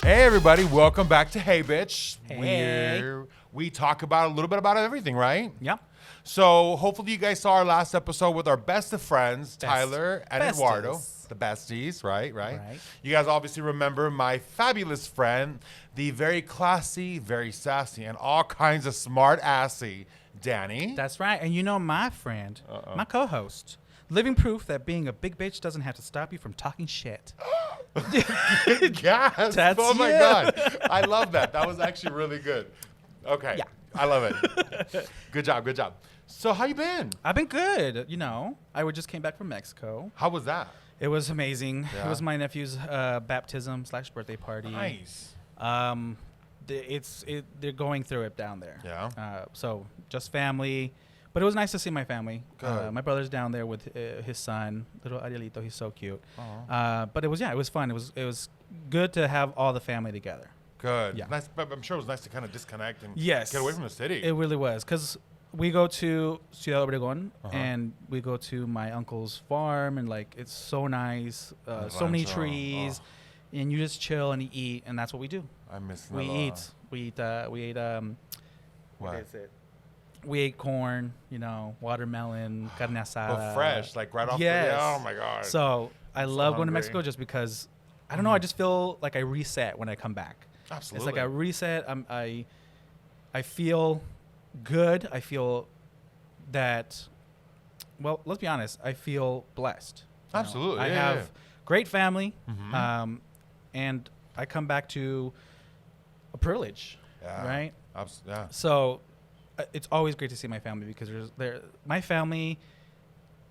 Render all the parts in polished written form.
Hey everybody, welcome back to Hey Betch. Hey. We talk about a little bit about everything, right? Yep. So hopefully you guys saw our last episode with our best of friends, Tyler and Besties. Eduardo. The besties, right? Right. You guys obviously remember my fabulous friend, the very classy, very sassy, and all kinds of smart assy Danny. That's right. And you know my friend, my co-host, living proof that being a big bitch doesn't have to stop you from talking shit. Yes. That's Oh my you. God. I love that. That was actually really good. Okay. Yeah. I love it. Good job. Good job. So how you been? I've been good. You know, I just came back from Mexico. How was that? It was amazing. Yeah. It was my nephew's baptism/birthday party. Nice. They're going through it down there. Yeah. So just family. But it was nice to see my family. Good. My brother's down there with his son, little Arielito. He's so cute. Aw. But it was fun. It was good to have all the family together. Good. Yeah. Nice. But I'm sure it was nice to kind of disconnect and Yes. get away from the city. It really was, because we go to Ciudad Obregón Uh-huh. and we go to my uncle's farm, and like it's so nice, so many Rancho. trees, and you just chill and you eat, and that's what we do. I miss We Nala. ate what What? is it? We ate corn, watermelon, carne asada. But fresh, like right off Yes. the Oh my God. So I love going to hungry. Mexico just because I don't know. I just feel like I reset when I come back. Absolutely. It's like I reset. I feel good. I feel that. Well, let's be honest. I feel blessed. You know? Absolutely. I Yeah, have yeah. great family, Mhm. and I come back to a privilege, Yeah. right? Yeah. So it's always great to see my family, because my family,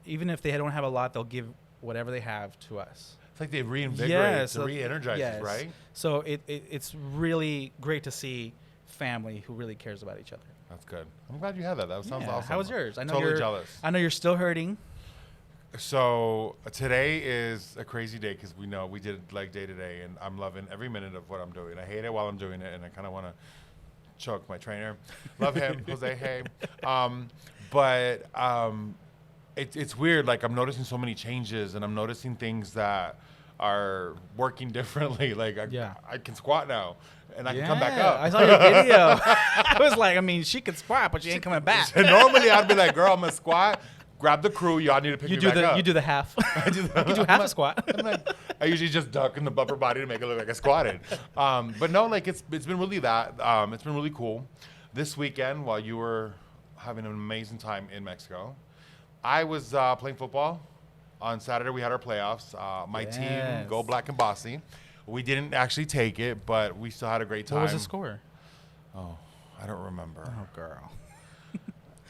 even if they don't have a lot, they'll give whatever they have to us. It's like they reinvigorate, Yes, to re-energize us, right? So it's really great to see family who really cares about each other. That's good. I'm glad you had that. That sounds Yeah. awesome. How was yours? I know Totally you're jealous. I know you're still hurting. So today is a crazy day because we know we did leg day today, and I'm loving every minute of what I'm doing. I hate it while I'm doing it, and I kind of want to choke my trainer. Love him, Jose. Hey, it's weird. Like I'm noticing so many changes, and I'm noticing things that are working differently. Like I can squat now, and I can come back up. I saw your video. I was like, she can squat, but she ain't coming back. So normally I'd be like, girl, I'm gonna squat. Grab the crew. Y'all need to pick me back up. You do the half. You do half a squat. I usually just duck in the upper body to make it look like I squatted. But no, like it's been really that. It's been really cool. This weekend, while you were having an amazing time in Mexico, I was playing football. On Saturday, we had our playoffs. My team, Go Black and Bossy. We didn't actually take it, but we still had a great time. What was the score? Oh, I don't remember. Oh, girl.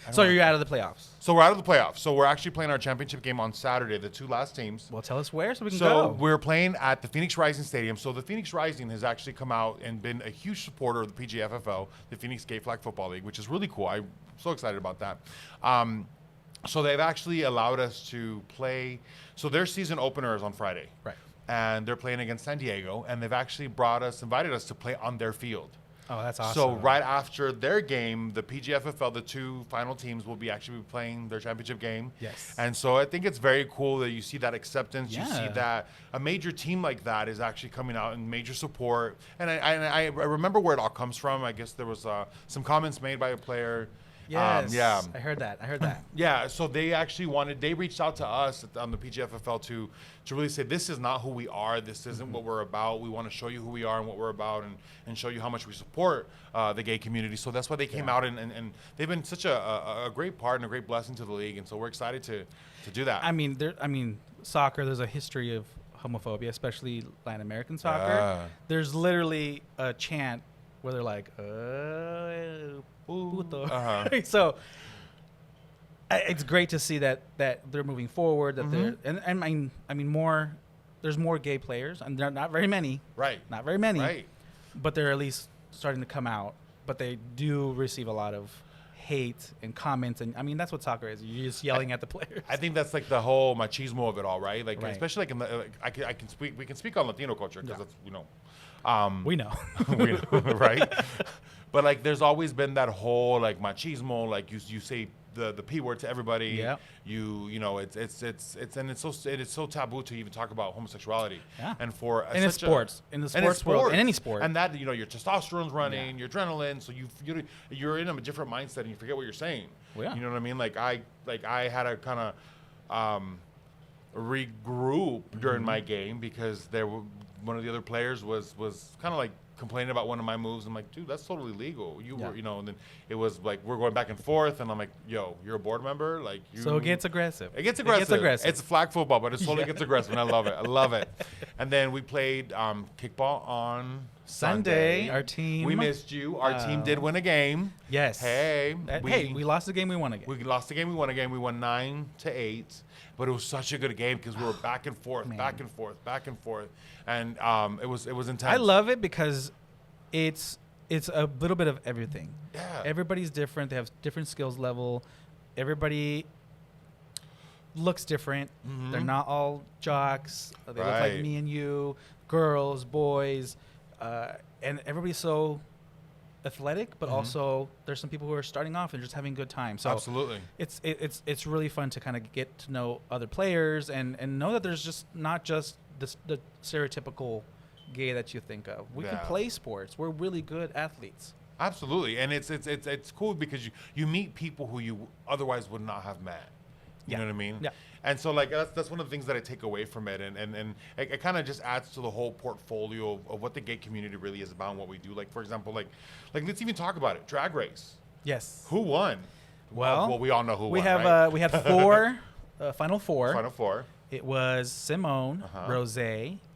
So you're out of the playoffs. So we're out of the playoffs. So we're actually playing our championship game on Saturday, the two last teams. Well, tell us where so we can So go. we're playing at the Phoenix Rising Stadium. So the Phoenix Rising has actually come out and been a huge supporter of the PGFFL, the Phoenix Gay Flag Football League, which is really cool. I'm so excited about that. So they've actually allowed us to play. So their season opener is on Friday. Right. And they're playing against San Diego. And they've actually invited us to play on their field. Oh, that's awesome. So right after their game, the PGFFL, the two final teams, will be actually playing their championship game. Yes. And so I think it's very cool that you see that acceptance. Yeah. You see that a major team like that is actually coming out in major support. And I remember where it all comes from. I guess there was some comments made by a player. Yes. Yeah. I heard that. Yeah, so they actually they reached out to us on the PGFFL to really say, this is not who we are. This isn't what we're about. We want to show you who we are and what we're about, and show you how much we support the gay community. So that's why they came out, and they've been such a great part and a great blessing to the league. And so we're excited to do that. Soccer, there's a history of homophobia, especially Latin American soccer. Yeah. There's literally a chant where they're like, puto. Uh-huh. So it's great to see that they're moving forward. That they're there's more gay players, and they're not very many. Right. Not very many. Right. But they're at least starting to come out. But they do receive a lot of hate and comments, and that's what soccer is. You're just yelling at the players. I think that's like the whole machismo of it all, right? Like Right. especially like in the we can speak on Latino culture because that's we know. we know, right? But like, there's always been that whole like machismo, like you say the P word to everybody. Yep. You know, it's so taboo to even talk about homosexuality. Yeah. And for And in sports, in the sports world, in any sport. and that, you know, your testosterone's running, your adrenaline, so you're in a different mindset and you forget what you're saying. Well, yeah. You know what I mean? Like I had to kind of regroup during my game because one of the other players was kind of like complaining about one of my moves. I'm like, dude, that's totally legal. You were, you know, and then it was like, we're going back and forth. And I'm like, yo, you're a board member. Like, So it gets aggressive. It gets aggressive. It's flag football, but it slowly gets aggressive. And I love it. I love it. And then we played kickball on Sunday. Our team. We missed you. Our team did win a game. Yes. Hey. We lost the game. We won a game. We lost the game. We won a game. We won 9-8. But it was such a good game because we were back and forth, back and forth, back and forth. And it was intense. I love it because it's a little bit of everything. Yeah. Everybody's different. They have different skills level. Everybody looks different. Mm-hmm. They're not all jocks. They look like Right. me and you, girls, boys, and everybody's so athletic. But also, there's some people who are starting off and just having a good time. So Absolutely. it's really fun to kind of get to know other players and know that there's just not just the stereotypical gay that you think of. We can play sports. We're really good athletes. Absolutely. And it's cool because you meet people who you otherwise would not have met. You know what I mean? Yeah. And so like that's one of the things that I take away from it, and it kind of just adds to the whole portfolio of what the gay community really is about and what we do. Like, for example, like let's even talk about it. Drag race. Yes. Who won? Well, we all know who we won. have right? we had four final four. Final four. It was Simone, Rose,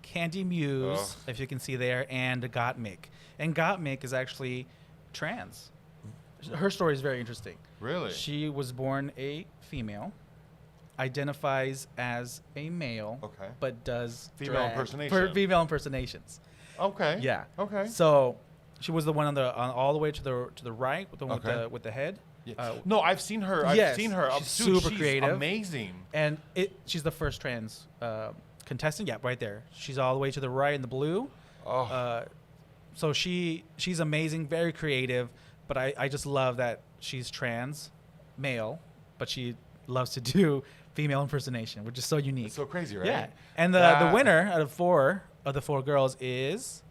Candy Muse, if you can see there, and Gottmik. And Gottmik is actually trans. Her story is very interesting. Really? She was born a female, identifies as a male, but does female impersonation. Female impersonations. Okay. Yeah. Okay. So she was the one on all the way to the right, the one with the head. Yeah. No, I've seen her. Yes. I've seen her. She's Dude, super creative. Amazing. And she's the first trans contestant. Yeah, right there. She's all the way to the right in the blue. So she's amazing, very creative. But I just love that she's trans, male, but she loves to do female impersonation, which is so unique. It's so crazy, right? Yeah. And the winner out of the four girls was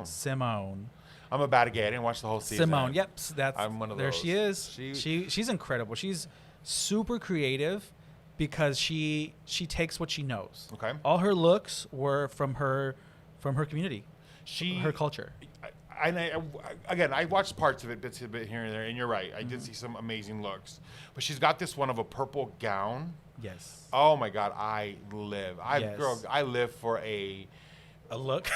Simone. I'm a bad gay. I didn't watch the whole season. Simone. Yep. I'm one of there those. she is. She's incredible. She's super creative because she takes what she knows. Okay. All her looks were from her community. Her culture. I watched parts of it, bits of it here and there, and you're right. I did see some amazing looks. But she's got this one of a purple gown. Yes. Oh my God, I live for a look,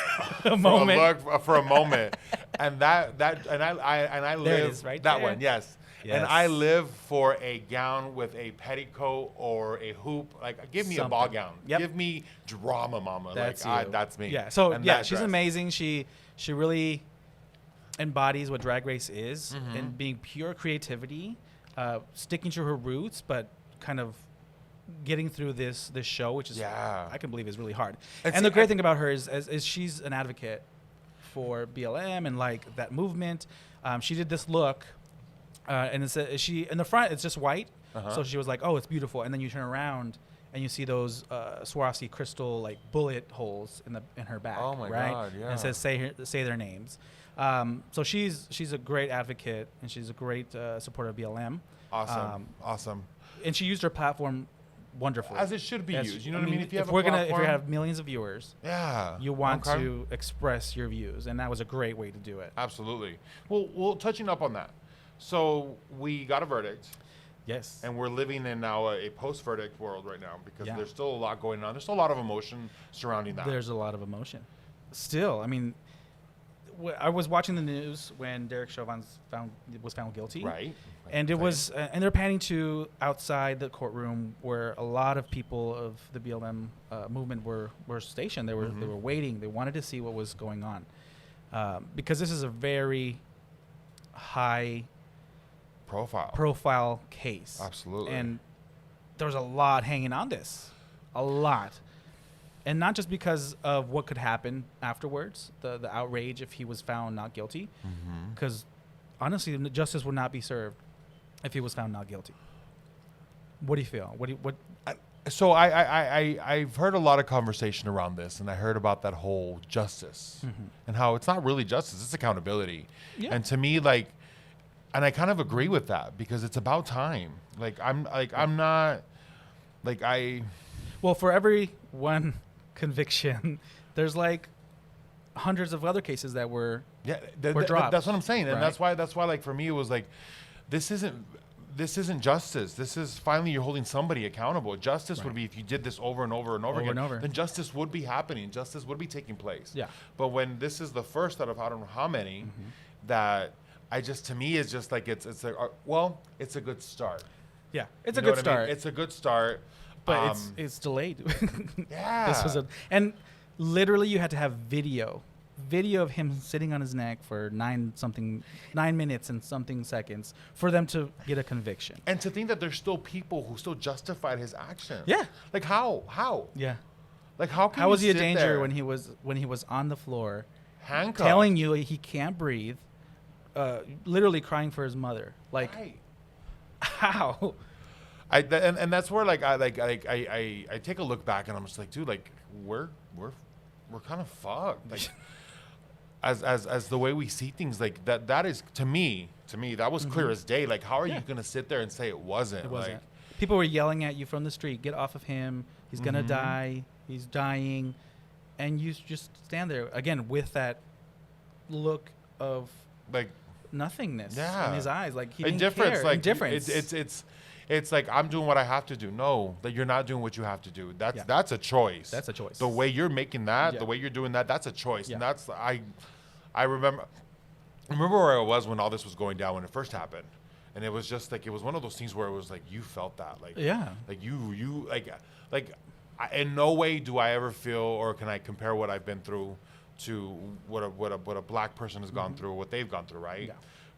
a moment. For a moment. And I live there it is, right that there. one, yes. And I live for a gown with a petticoat or a hoop. Like, give me a ball gown. Yep. Give me drama, mama. That's that's me. Yeah. So and she's amazing. She really embodies what drag race is, and being pure creativity, sticking to her roots, but kind of getting through this show, which is I can believe is really hard. And the great thing about her is she's an advocate for BLM and like that movement. She did this look. And she in the front, it's just white. So she was like, "Oh, it's beautiful." And then you turn around and you see those Swarovski crystal like bullet holes in her back. Oh my right? God! Yeah. And it says say their names. So she's a great advocate and she's a great supporter of BLM. Awesome. And she used her platform wonderfully, as it should be used. You know what I mean? If you have if you have millions of viewers, you want to express your views, and that was a great way to do it. Absolutely. Well, touching up on that. So we got a verdict. Yes. And we're living in now a post-verdict world right now because there's still a lot going on. There's still a lot of emotion surrounding that. There's a lot of emotion. Still, I mean, I was watching the news when Derek Chauvin was found guilty. Right. And it was, and they're panning to outside the courtroom where a lot of people of the BLM movement were stationed. They were waiting. They wanted to see what was going on because this is a very high profile case. Absolutely. And there's a lot hanging on this. A lot. And not just because of what could happen afterwards, the outrage if he was found not guilty. Because honestly, justice would not be served if he was found not guilty. What do you feel? So I've heard a lot of conversation around this, and I heard about that whole justice and how it's not really justice, it's accountability. Yeah. And to me, like, and I kind of agree with that because it's about time. Well, for every one conviction, there's like hundreds of other cases that were dropped. That's what I'm saying, and right? that's why like for me it was like, this isn't justice. This is finally you're holding somebody accountable. Justice would be if you did this over and over and over again. Then justice would be happening. Justice would be taking place. Yeah. But when this is the first out of I don't know how many, that to me it's just like it's a good start. Yeah, it's a good start. I mean? It's a good start, but it's delayed. Yeah. And literally you had to have video of him sitting on his neck for 9 minutes and something seconds for them to get a conviction. And to think that there's still people who still justified his action. Yeah. Like how? Yeah. Like how can how was he a danger there when he was on the floor, handcuffed, telling you he can't breathe, literally crying for his mother? Like, right. How? And that's where I take a look back and I'm just like, dude, like we're kind of fucked. Like as the way we see things, like that is to me that was clear as day. Like how are you gonna sit there and say it wasn't? It wasn't. Like, people were yelling at you from the street, get off of him, he's gonna die, he's dying, and you just stand there again with that look of like nothingness in his eyes, like he didn't indifference, care. like Indifference. It's like I'm doing what I have to do. No, that you're not doing what you have to do. That's a choice. That's a choice. The way you're making that, the way you're doing that's a choice. And that's I remember where I was when all this was going down when it first happened. And it was just like it was one of those things where it was like you felt that. Like like you like in no way do I ever feel or can I compare what I've been through to what a black person has gone through, what they've gone through, right? Yeah.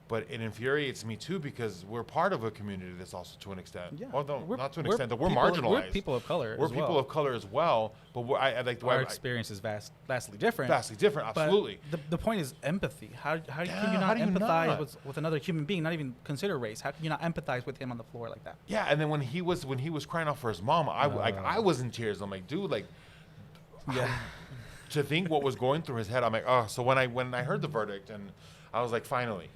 But it infuriates me too because we're part of a community that's also to an extent. Yeah. Although not to an extent, that we're marginalized. We're people of color. We're people of color as well. But our experience is vastly different. Vastly different, absolutely. But the point is empathy. How can you not empathize with another human being? Not even consider race. How can you not empathize with him on the floor like that? Yeah. And then when he was crying out for his mom, I was in tears. I'm like, dude, like, to think what was going through his head, I'm like, oh. So when I heard the verdict, and I was like, finally.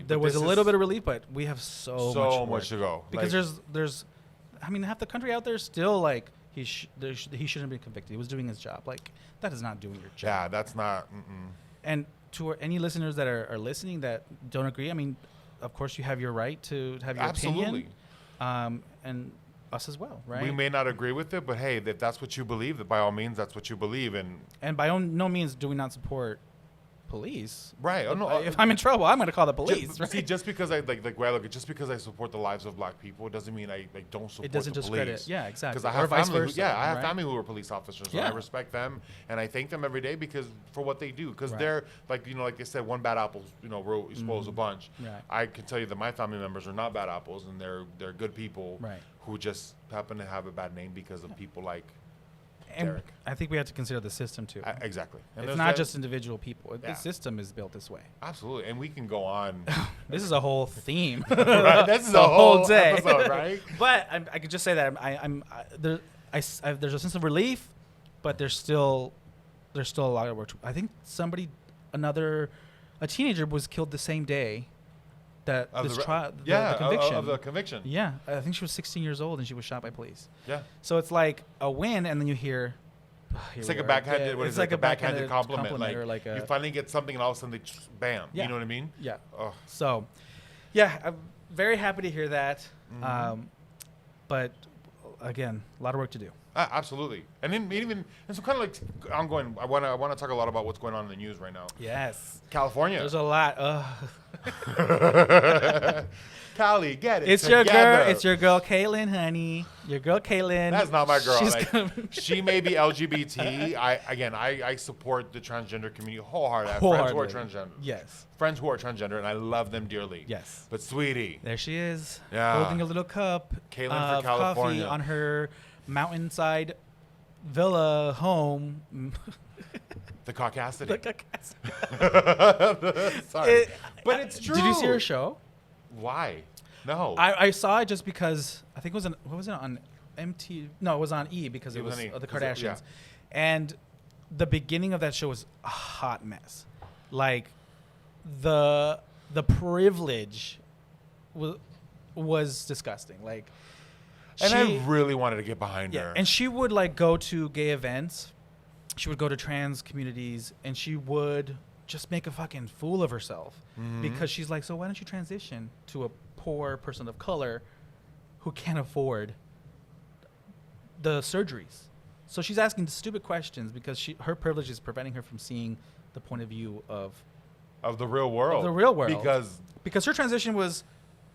There was a little bit of relief, but we have so much to go. Because there's, I mean, half the country out there still like he shouldn't be convicted. He was doing his job. Like that is not doing your job. Yeah, that's not. And to any listeners that are listening that don't agree, I mean, of course you have your right to have your opinion. And us as well, right? We may not agree with it, but hey, if that's what you believe, that by all means, that's what you believe, and by no means do we not support police. Right. Oh, no, if I'm in trouble, I'm going to call the police. See, just because I just because I support the lives of black people, it doesn't mean I don't support it doesn't the discredit. police. Yeah, exactly. Because I have family. I have family who are police officers, and I respect them, and I thank them every day because for what they do. Because they're like they said, one bad apple spoils a bunch. Right. I can tell you that my family members are not bad apples, and they're good people who just happen to have a bad name because of people like. And Derek. I think we have to consider the system too. Exactly. And it's not just individual people. The system is built this way. Absolutely. And we can go on. This is a whole theme. Right. This is a whole day. Episode, right? But I could just say that there's a sense of relief, but there's still a lot of work. I think a teenager was killed the same day that the conviction. Of the conviction. Yeah, I think she was 16 years old and she was shot by police. Yeah. So it's like a win, and then you hear. It's like a backhanded. What is it? Like a backhanded compliment. Like you finally get something, and all of a sudden, they just, bam. Yeah. You know what I mean? Yeah. Oh. So, yeah, I'm very happy to hear that. But again, a lot of work to do. Absolutely, and then even so, kind of like ongoing. I want to talk a lot about what's going on in the news right now. Yes, California. There's a lot. Cali, get it. It's together. Your girl. It's your girl, Caitlin, honey. Your girl, Caitlin. That's not my girl. She may be LGBT. I support the transgender community wholeheartedly. I have friends who are transgender. Yes. Friends who are transgender, and I love them dearly. Yes. But sweetie, there she is. Yeah. Holding a little cup Caitlin of for California. coffee on her mountainside villa home. The caucasity. The caucasity. Sorry. But it's true. Did you see her show? Why? No. I saw it just because I think it was on MTV? No, it was on E because it was on E. the Kardashians. Yeah. And the beginning of that show was a hot mess. Like the privilege was disgusting. Like, and I really wanted to get behind yeah, her. and she would like go to gay events. She would go to trans communities, and she would just make a fucking fool of herself because she's like, so why don't you transition to a poor person of color who can't afford the surgeries? So she's asking stupid questions because her privilege is preventing her from seeing the point of view of the real world. Of the real world. Because her transition was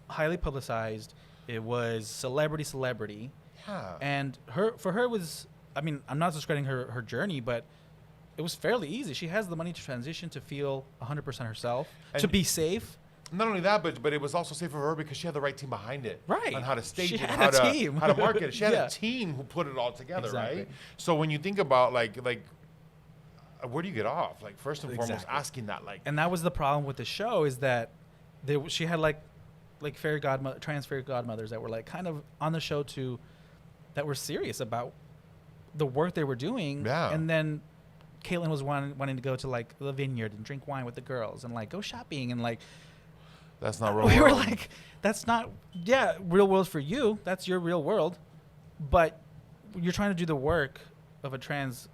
highly publicized. It was celebrity. Yeah. And for her was, I mean, I'm not discrediting her journey, but it was fairly easy. She has the money to transition, to feel 100% herself, and to be safe. Not only that, but it was also safe for her because she had the right team behind it. Right. On how to stage She it, had how a team. to market it. She had Yeah. a team who put it all together, Exactly. right? So when you think about like where do you get off? Like first and foremost, Exactly. asking that like. And that was the problem with the show, is that she had like trans fairy godmothers that were like kind of on the show too, that were serious about the work they were doing. Yeah. And then Caitlyn was wanting to go to like the vineyard and drink wine with the girls and like go shopping and like. That's not real We world. were like, that's not, yeah, real world for you. That's your real world. But you're trying to do the work of a trans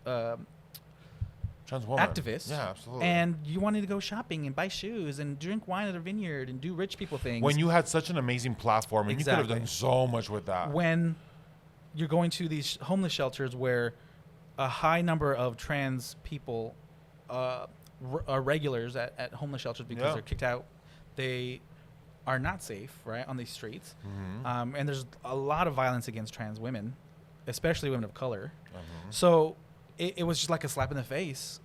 Trans woman. activist. Yeah, absolutely. And you wanted to go shopping and buy shoes and drink wine at a vineyard and do rich people things. When you had such an amazing platform and you could have Exactly. done so much with that. When you're going to these homeless shelters where a high number of trans people are regulars at homeless shelters because Yeah. they're kicked out. They are not safe, right, on these streets. And there's a lot of violence against trans women, especially women of color. So it was just like a slap in the face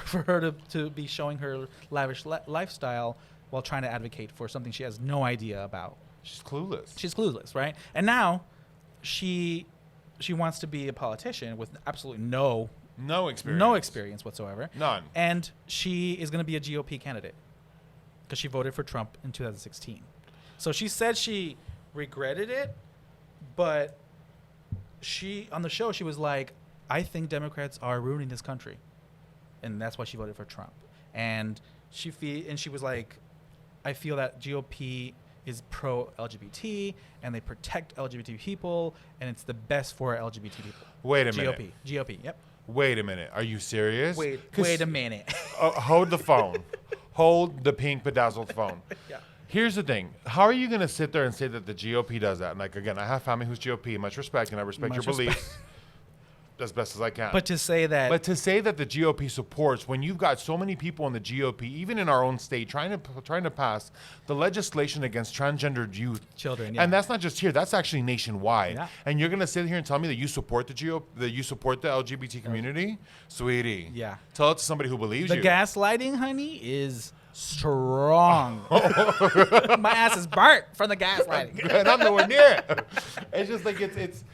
for her to be showing her lavish lifestyle while trying to advocate for something she has no idea about. She's clueless. She's clueless, right? And now she wants to be a politician with absolutely no experience whatsoever. None. And she is going to be a GOP candidate because she voted for Trump in 2016. So she said she regretted it, but on the show she was like, I think Democrats are ruining this country, and that's why she voted for Trump. And she was like, I feel that GOP is pro-LGBT and they protect LGBT people, and it's the best for LGBT people. Wait a minute. GOP. Yep. Wait a minute. Are you serious? Wait a minute. Hold the phone. Hold the pink bedazzled phone. Yeah. Here's the thing. How are you going to sit there and say that the GOP does that? And like, again, I have family who's GOP. Much respect, and I respect your beliefs as best as I can. But to say that the GOP supports, when you've got so many people in the GOP, even in our own state, trying to pass the legislation against transgendered youth, children, yeah. and that's not just here, that's actually nationwide. Yeah. And you're gonna sit here and tell me that you support the that you support the LGBT community, sweetie. Yeah. Tell it to somebody who believes the you. gaslighting, honey, is strong. My ass is burnt from the gaslighting. And I'm nowhere near it. It's just like it's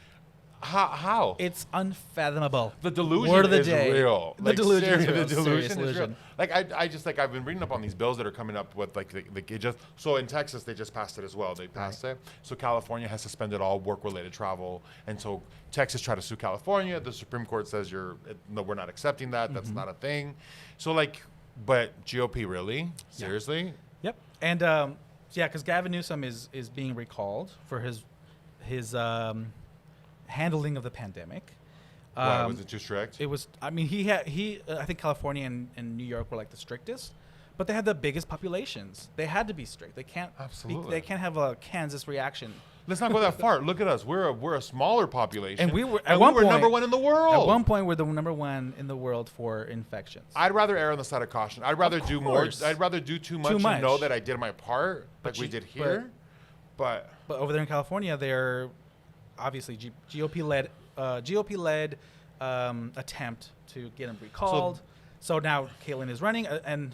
how It's unfathomable. the delusion Word of the is day. real. The delusion is real. The delusion Serious is real. delusion. Like I just like I've been reading up on these bills that are coming up with like it just so in Texas they just passed it as well. They passed it. So California has suspended all work-related travel, and so Texas tried to sue California. The Supreme Court says no, we're not accepting that. That's not a thing. So like, but GOP really seriously? Yep. And yeah, because Gavin Newsom is being recalled for his handling of the pandemic. Why was it too strict? It was. I mean, I think California and New York were like the strictest, but they had the biggest populations. They had to be strict. They can't. Absolutely. They can't have a Kansas reaction. Let's not go that far. Look at us. We're a smaller population, And we were and we were number one in the world. At one point, we're the number one in the world for infections. I'd rather err on the side of caution. I'd rather do more. course. I'd rather do too much, much. and know that I did my part, But like we you- did here. But But over there in California, they're obviously GOP-led attempt to get him recalled. So now Caitlyn is running, and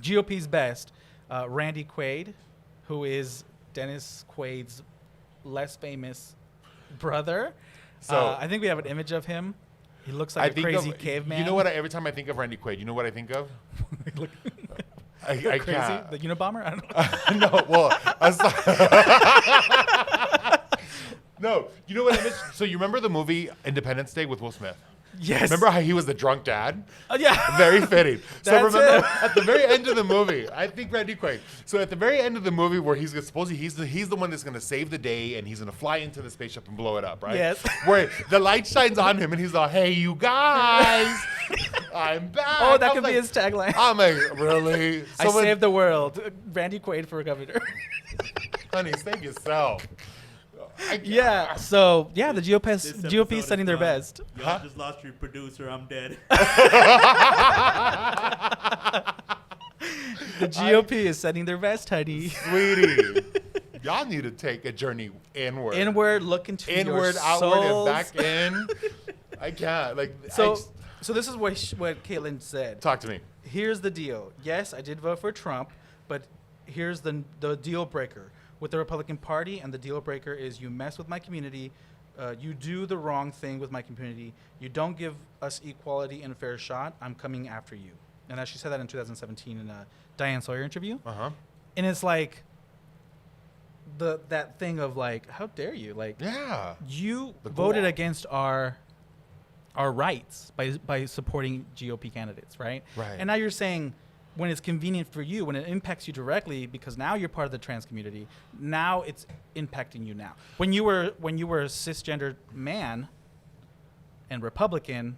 GOP's best, Randy Quaid, who is Dennis Quaid's less famous brother. So- I think we have an image of him. He looks like a crazy caveman. You know what? Every time I think of Randy Quaid, you know what I think of? Look, I crazy? can't. The Unabomber? I don't know. No, well, no. You know what I miss? So you remember the movie Independence Day with Will Smith? Yes. Remember how he was the drunk dad? Yeah. Very fitting. So That's remember it. at the very end of the movie, I think Randy Quaid. So at the very end of the movie, where he's supposedly he's the one that's gonna save the day, and he's gonna fly into the spaceship and blow it up, right? Yes. Where the light shines on him, and he's like, "Hey, you guys, I'm back." Oh, that I could was be his tagline. I'm like, really? I saved the world. Randy Quaid for governor. Honey, save yourself. Yeah. So yeah, the This GOP episode is setting their done. best. Y'all just lost your producer. I'm dead. The GOP is setting their best, honey. Sweetie, y'all need to take a journey inward. Inward, look into your Inward, outward, and souls. back in. I can't. Like, So this is what Caitlyn said. talk to me. Here's the deal. Yes, I did vote for Trump, but here's the deal breaker with the Republican Party, and the deal breaker is you mess with my community, you do the wrong thing with my community, you don't give us equality and a fair shot, I'm coming after you. And she said that in 2017 in a Diane Sawyer interview. Uh-huh. And it's like that thing of like, how dare you? Like, Yeah. you The voted goal. against our rights by supporting GOP candidates, right? Right. And now you're saying when it's convenient for you, when it impacts you directly, because now you're part of the trans community, now it's impacting you now. When you were a cisgendered man and Republican,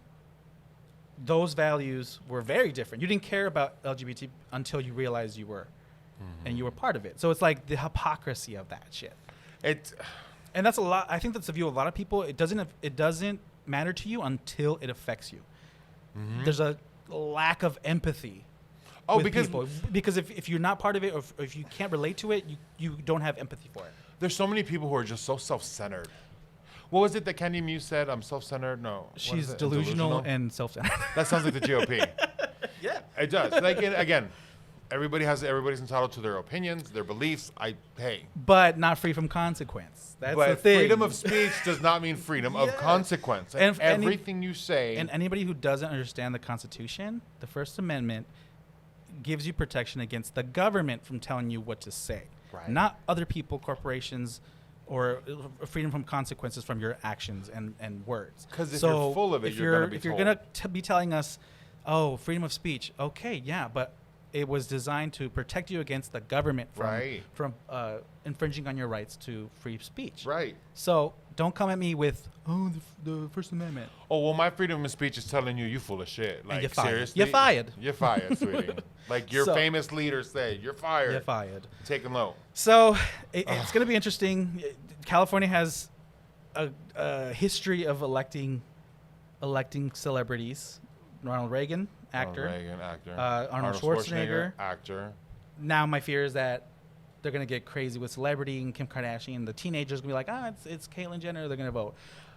those values were very different. You didn't care about LGBT until you realized you were, and you were part of it. So it's like the hypocrisy of that shit. And that's a lot. I think that's the view of a lot of people. It doesn't matter to you until it affects you. There's a lack of empathy. With people. Because if you're not part of it, or if you can't relate to it, you don't have empathy for it. There's so many people who are just so self-centered. What was it that Candy Muse said? I'm self-centered? No. What She's is it? delusional and self-centered. That sounds like the GOP. Yeah. It does. Like, again, everybody's entitled to their opinions, their beliefs. But not free from consequence. That's But the thing. freedom of speech does not mean freedom of consequence. And everything you say. And anybody who doesn't understand the Constitution, the First Amendment gives you protection against the government from telling you what to say. Right. Not other people, corporations, or freedom from consequences from your actions and words. Because if you're full of it, you're going to be If you're going to be telling us, oh, freedom of speech, okay, yeah, but it was designed to protect you against the government from infringing on your rights to free speech. Right. So don't come at me with, oh, the First Amendment. Oh, well, my freedom of speech is telling you full of shit. Like, you're fired. seriously? You're fired. You're fired, sweetie. Like your So- famous leader said, you're fired. You're fired. Take them low. So it's going to be interesting. California has a history of electing celebrities. Ronald Reagan, actor. Arnold Schwarzenegger. actor. Now my fear is that they're going to get crazy with celebrity and Kim Kardashian. The teenagers going to be like, it's Caitlyn Jenner. They're going to vote.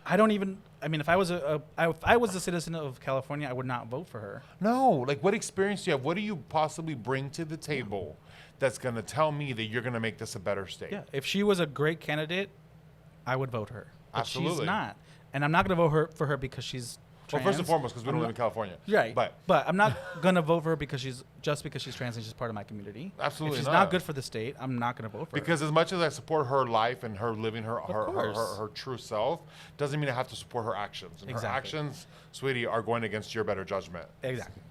If I was a citizen of California, I would not vote for her. No, like what experience do you have? What do you possibly bring to the table that's going to tell me that you're going to make this a better state? Yeah, if she was a great candidate, I would vote her. But Absolutely. she's not. And I'm not going to vote for her because she's Well, trans. first and foremost, because we don't live in California. Right. But I'm not going to vote for her because she's trans and she's part of my community. Absolutely If she's not. not good for the state, I'm not going to vote for her. because as much as I support her life and her living her course. true self, doesn't mean I have to support her actions. And Exactly. her actions, sweetie, are going against your better judgment. Exactly.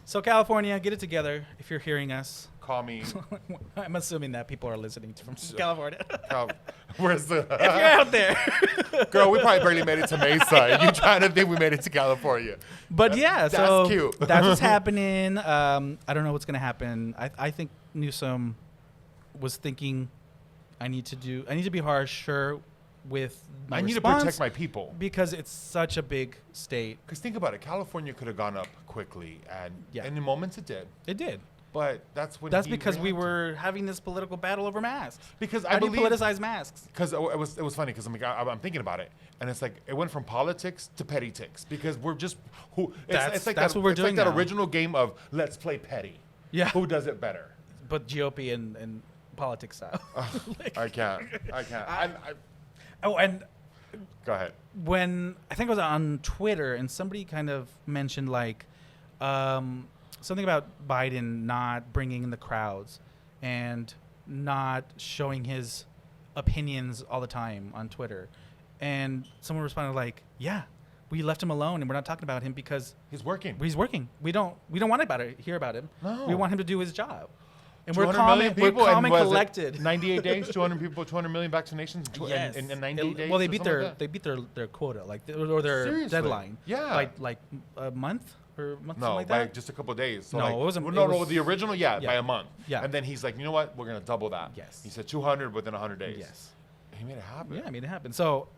So California, get it together if you're hearing us. Call me. I'm assuming that people are listening from California. Where's the If you're out there. girl? We probably barely made it to Mesa. And you trying to think we made it to California? But That's so cute. that's what's happening. I don't know what's going to happen. I think Newsom was thinking, I need to be harsher with my I need to response protect my people. because it's such a big state. Because think about it, California could have gone up quickly, and Yeah. in moments it did. It did. But that's when That's he because we reacted. were having this political battle over masks. Because How I do you believe politicize masks? because it was funny because I'm thinking about it, and it's like it went from politics to petty ticks because we're just That's like what we're doing like that now. original game of let's play petty. Yeah. Who does it better? But GOP and politics style. Like- I can't. I, Oh, and go ahead. when I think it was on Twitter, and somebody kind of mentioned like something about Biden not bringing in the crowds and not showing his opinions all the time on Twitter, and someone responded like, "Yeah, we left him alone, and we're not talking about him because He's working. he's working. We don't want to hear about him. No. We want him to do his job." And we're 200 calm, million we're people, calm and and was it collected. 98 days, 200 people, 200 million vaccinations Yes. in 98 days. Well, they or beat something their like that? they beat their quota, like or their Seriously? deadline. Yeah. like a month or something No, like by that. just a couple of days. So No, like, it wasn't- well, it no, no, was- the original, yeah. by a month. Yeah. And then he's like, you know what? We're gonna double that. Yes. He said 200 within 100 days. Yes. He made it happen. Yeah, I made it happen. So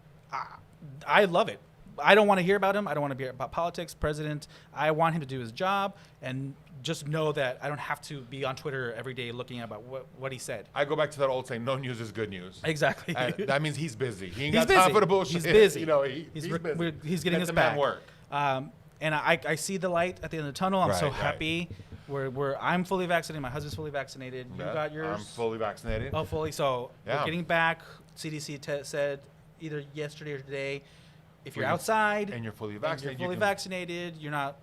I love it. I don't want to hear about him. I don't want to hear about politics, president. I want him to do his job and just know that I don't have to be on Twitter every day looking about what he said. I go back to that old saying, no news is good news. Exactly. And that means he's busy. He ain't He's got time busy. for the bullshit. He's busy. You know, he's busy. he's getting Let his the man back. work. And I see the light at the end of the tunnel. I'm so Right, right. happy. I'm fully vaccinated. My husband's fully vaccinated. You Yeah, got yours? I'm fully vaccinated. Oh, fully. So Yeah. we're getting back. CDC said either yesterday or today, if you're Well, you- outside and you're fully and vaccinated, you're you fully can- vaccinated, you're not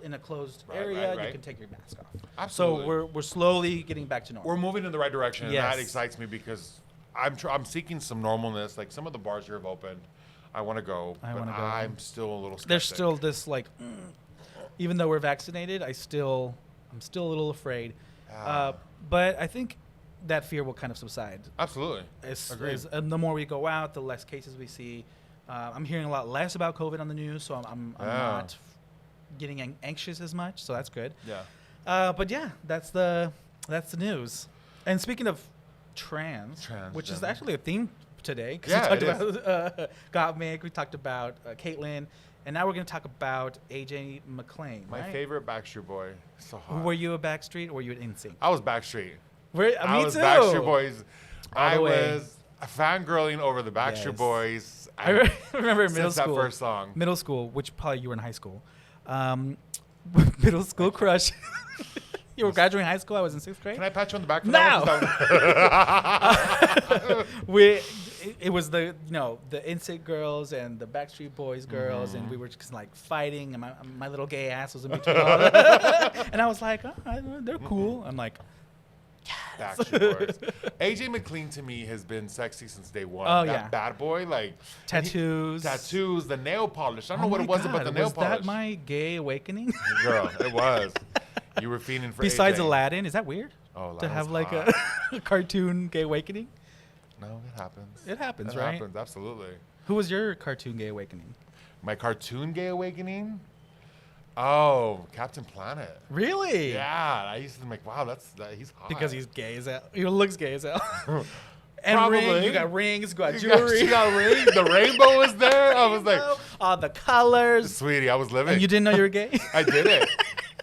in a closed Right, area, right, right. you can take your mask off. Absolutely. So we're slowly getting back to normal. We're moving in the right direction, and that Yes. excites me because I'm seeking some normalness. Like some of the bars here have opened. I want to go, I but wanna go. I'm still a little skeptic. There's still this like, even though we're vaccinated, I'm still a little afraid. Yeah. But I think that fear will kind of subside. Absolutely. Agreed. The more we go out, the less cases we see. I'm hearing a lot less about COVID on the news, so I'm Yeah. not getting anxious as much. So that's good. Yeah. But yeah, that's the news. And speaking of trans, which is Transgender. actually a theme today, because Yeah, we talked it about Gottmik, we talked about Caitlyn, and now we're going to talk about AJ McLean. My right? favorite Backstreet Boy. So hot. Were you a Backstreet or were you an NSYNC? I was Backstreet. Me I was too. Backstreet Boys. All the I way. was fangirling over the Backstreet Yes. Boys. I remember in middle since school. that first song. Middle school, which probably you were in high school. Middle school crush. You were graduating high school. I was in 6th grade. Can I pat you on the back for No. that one? It was the the NSYNC girls and the Backstreet Boys girls, and Mm-hmm. we were just like fighting, and my little gay ass was in between all of that. And I was like, they're cool. I'm like, Backstreet Boys. AJ McLean to me has been sexy since day one. Oh, that yeah. bad boy, like tattoos. tattoos, the nail polish. I don't know Oh what my it was about God, the nail was polish. that my gay awakening? Girl, it was. You were fiending for Besides AJ. Aladdin, is that weird? Oh, To Aladdin have was like hot. a cartoon gay awakening? No, it happens. It happens, It right? happens, absolutely. Who was your cartoon gay awakening? My cartoon gay awakening? Oh, Captain Planet. Really? Yeah, I used to make, wow, he's hot. Because he's gay as hell. He looks gay as hell. And Probably. you got rings, you got You got- jewelry. she got rings. The rainbow was there. I was like, all the colors. sweetie, I was living. And you didn't know you were gay? I didn't.